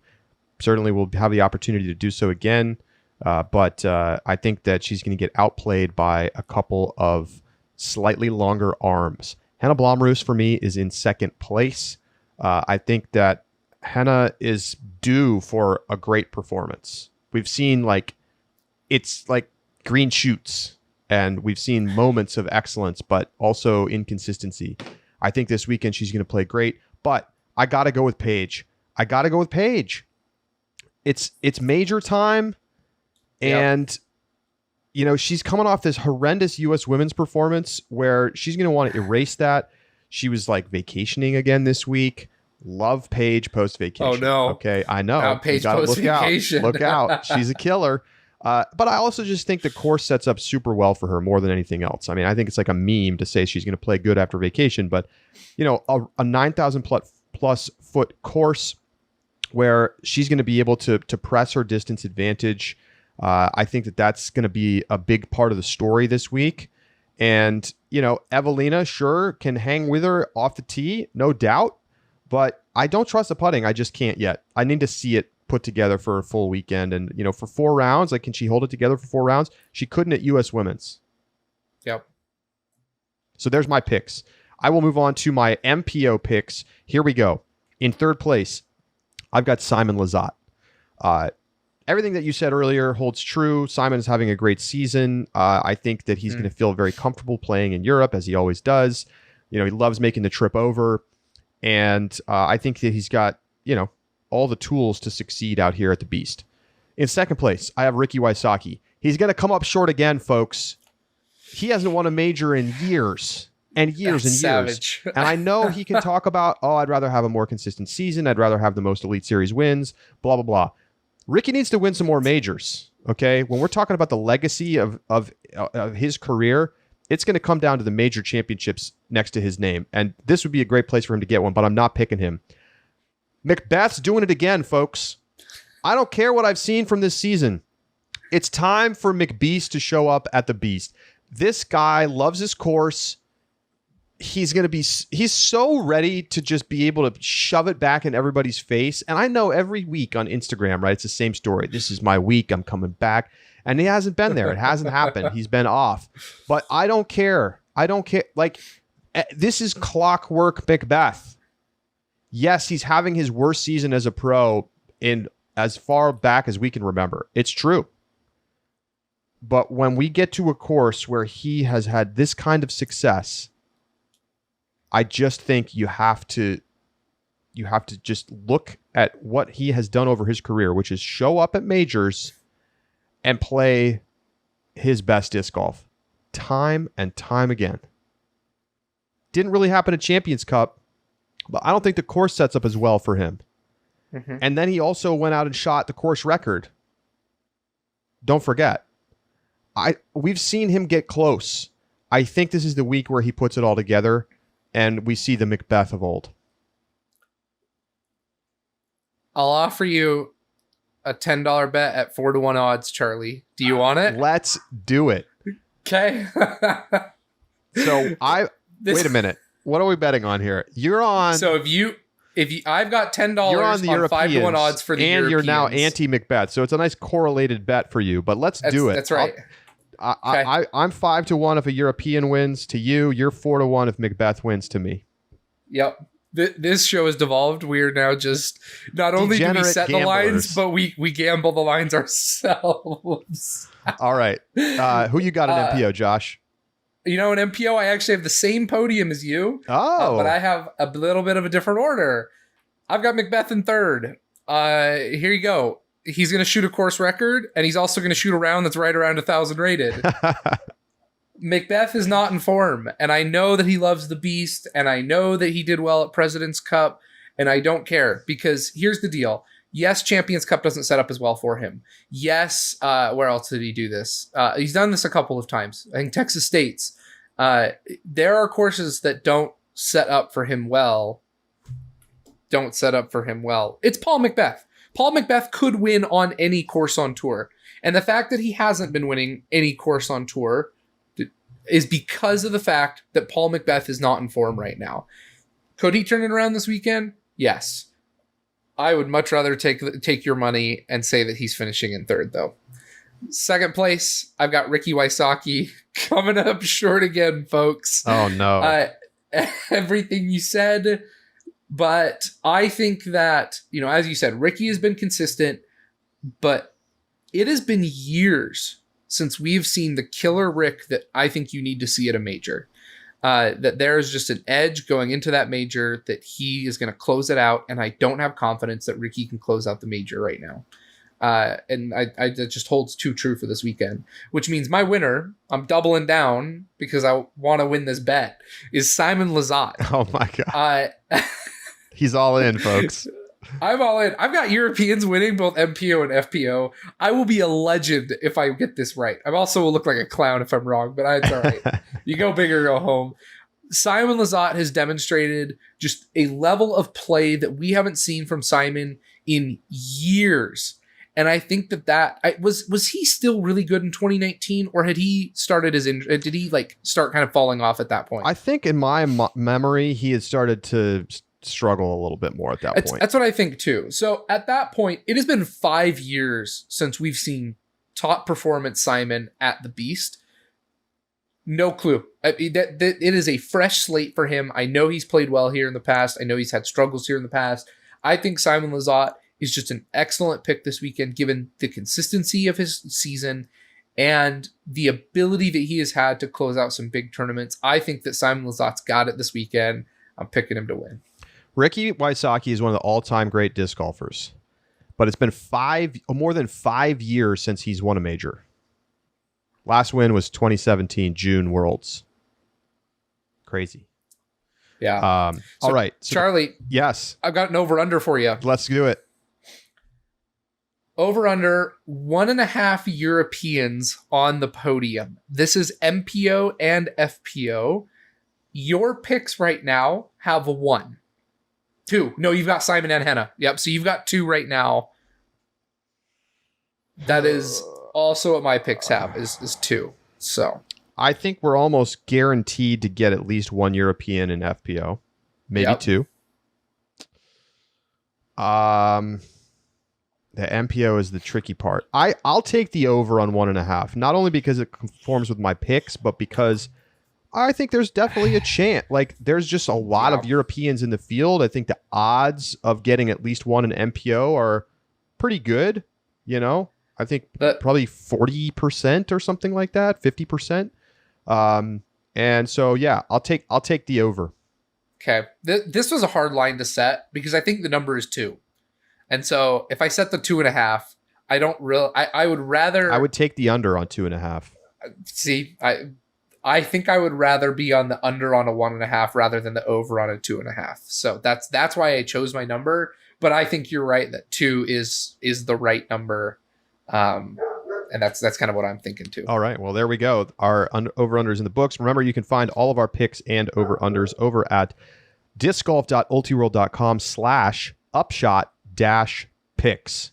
A: Certainly will have the opportunity to do so again. But I think that she's going to get outplayed by a couple of slightly longer arms. Hannah Blomroos for me is in second place. I think that Hannah is due for a great performance. We've seen it's like green shoots, and we've seen moments of excellence, but also inconsistency. I think this weekend she's going to play great, but I got to go with Paige. It's major time, and she's coming off this horrendous U.S. women's performance where she's going to want to erase that. She was vacationing again this week. Love Paige post-vacation.
B: Oh, no.
A: Okay, I know.
B: Paige post-vacation.
A: Look out. She's a killer. But I also just think the course sets up super well for her more than anything else. I mean, I think it's like a meme to say she's going to play good after vacation, but, a 9,000 plus foot course where she's going to be able to press her distance advantage. I think that's going to be a big part of the story this week. And, Evelina, sure, can hang with her off the tee, no doubt. But I don't trust the putting. I just can't yet. I need to see it put together for a full weekend. And, for 4 rounds, like, can she hold it together for 4 rounds? She couldn't at U.S. Women's.
B: Yep.
A: So there's my picks. I will move on to my MPO picks. Here we go. In third place, I've got Simon Lizotte. Everything that you said earlier holds true. Simon is having a great season. I think that he's going to feel very comfortable playing in Europe, as he always does. He loves making the trip over. And I think that he's got, all the tools to succeed out here at the Beast. In second place, I have Ricky Wysocki. He's going to come up short again, folks. He hasn't won a major in years and years and years.
B: Savage.
A: And I know he can talk about, I'd rather have a more consistent season. I'd rather have the most Elite Series wins, blah, blah, blah. Ricky needs to win some more majors, okay? When we're talking about the legacy of his career, it's going to come down to the major championships next to his name. And this would be a great place for him to get one, but I'm not picking him. Macbeth's doing it again, folks. I don't care what I've seen from this season. It's time for McBeast to show up at the Beast. This guy loves his course. He's so ready to just be able to shove it back in everybody's face. And I know every week on Instagram, right? It's the same story. This is my week. I'm coming back. And he hasn't been there. It hasn't happened. He's been off. But I don't care. Like, this is clockwork Macbeth. Yes, he's having his worst season as a pro in as far back as we can remember. It's true. But when we get to a course where he has had this kind of success, I just think you have to just look at what he has done over his career, which is show up at majors and play his best disc golf time and time again. Didn't really happen at Champions Cup, but I don't think the course sets up as well for him. Mm-hmm. And then he also went out and shot the course record. Don't forget. We've seen him get close. I think this is the week where he puts it all together and we see the Macbeth of old.
B: I'll offer you a $10 bet at 4-1 odds, Charlie. Do you want it?
A: Let's do it.
B: Okay.
A: So wait a minute. What are we betting on here? You're on.
B: So if I've got $10
A: you're on the
B: on 5-1 odds for the
A: and
B: Europeans.
A: You're now anti-Macbeth. So it's a nice correlated bet for you, but let's do it.
B: That's right.
A: I'm 5-1 if a European wins to you. You're 4-1 if Macbeth wins to me.
B: Yep. This show has devolved. We are now just not only do we set
A: gamblers.
B: the lines, but we gamble the lines ourselves.
A: All right. Who you got at MPO, Josh?
B: In MPO, I actually have the same podium as you.
A: Oh.
B: But I have a little bit of a different order. I've got Macbeth in third. Here you go. He's going to shoot a course record, and he's also going to shoot a round that's right around 1,000 rated. Macbeth is not in form, and I know that he loves the Beast, and I know that he did well at President's Cup, and I don't care, because here's the deal. Yes, Champions Cup doesn't set up as well for him. Yes, where else did he do this? He's done this a couple of times. I think Texas State's. There are courses that don't set up for him well. It's Paul Macbeth. Paul Macbeth could win on any course on tour. And the fact that he hasn't been winning any course on tour is because of the fact that Paul Macbeth is not in form right now. Could he turn it around this weekend? Yes. I would much rather take your money and say that he's finishing in third, though. Second place, I've got Ricky Wysocki coming up short again, folks.
A: Oh, no.
B: Everything you said, but I think that, as you said, Ricky has been consistent, but it has been years since we've seen the killer Rick that I think you need to see at a major. That there is just an edge going into that major that he is going to close it out, and I don't have confidence that Ricky can close out the major right now. And that just holds too true for this weekend, which means my winner, I'm doubling down because I want to win this bet, is Simon Lizotte.
A: Oh my God. He's all in, folks.
B: I'm all in. I've got Europeans winning both MPO and FPO. I will be a legend if I get this right. I also will look like a clown if I'm wrong, but it's all right. You go big or go home. Simon Lizotte has demonstrated just a level of play that we haven't seen from Simon in years. And I think that was he still really good in 2019, or had he started did he start kind of falling off at that point?
A: I think in my memory, he had started to struggle a little bit more at that point.
B: That's what I think too. So at that point, it has been 5 years since we've seen top performance Simon at the Beast. No clue. I mean, it is a fresh slate for him. I know he's played well here in the past. I know he's had struggles here in the past. I think Simon Lizotte is just an excellent pick this weekend, given the consistency of his season and the ability that he has had to close out some big tournaments. I think that Simon Lizotte's got it this weekend. I'm picking him to win.
A: Ricky Wysocki is one of the all-time great disc golfers, but it's been more than 5 years since he's won a major. Last win was 2017 June Worlds. Crazy.
B: Yeah.
A: All right.
B: So Charlie.
A: Yes.
B: I've got an over-under for you.
A: Let's do it.
B: Over-under 1.5 Europeans on the podium. This is MPO and FPO. Your picks right now have 1. 2. No, you've got Simon and Henna. Yep, so you've got 2 right now. That is also what my picks have, is 2. So
A: I think we're almost guaranteed to get at least 1 European in FPO. Maybe 2. The MPO is the tricky part. I'll take the over on 1.5, not only because it conforms with my picks, but because I think there's definitely a chance. Like, there's just a lot of Europeans in the field. I think the odds of getting at least 1 in MPO are pretty good. You know, I think probably 40% or something like that, 50%. And so, yeah, I'll take the over. Okay.
B: This was a hard line to set because I think the number is 2. And so if I set the 2.5, I would
A: take the under on 2.5.
B: See, I think I would rather be on the under on a 1.5 rather than the over on a 2.5. So that's why I chose my number. But I think you're right that 2 is the right number. And that's kind of what I'm thinking too.
A: All right. Well, there we go. Our over-unders in the books. Remember, you can find all of our picks and over-unders over at discgolf.ultiworld.com/upshot-picks.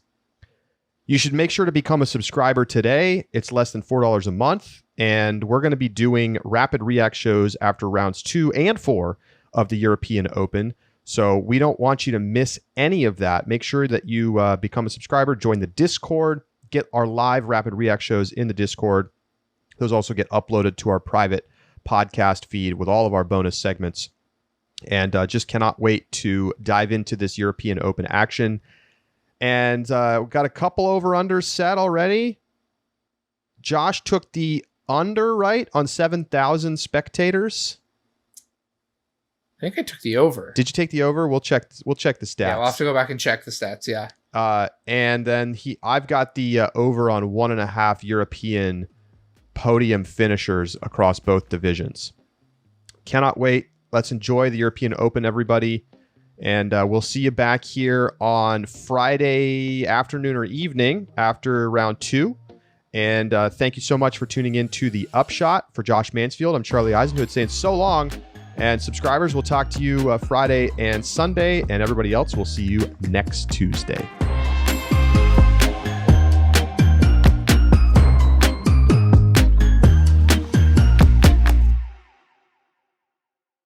A: You should make sure to become a subscriber today. It's less than $4 a month. And we're going to be doing rapid react shows after rounds 2 and 4 of the European Open. So we don't want you to miss any of that. Make sure that you become a subscriber, join the Discord, get our live rapid react shows in the Discord. Those also get uploaded to our private podcast feed with all of our bonus segments. And just cannot wait to dive into this European Open action. And we've got a couple over-unders set already. Josh took the under, right, on 7,000 spectators.
B: I think I took the over.
A: Did you take the over? We'll check the stats.
B: Yeah, we'll have to go back and check the stats, yeah.
A: And then I've got the over on 1.5 European podium finishers across both divisions. Cannot wait. Let's enjoy the European Open, everybody. And we'll see you back here on Friday afternoon or evening after round 2. And thank you so much for tuning in to the Upshot. For Josh Mansfield, I'm Charlie Eisenhood saying so long. And subscribers, we'll talk to you Friday and Sunday. And everybody else, we'll see you next Tuesday.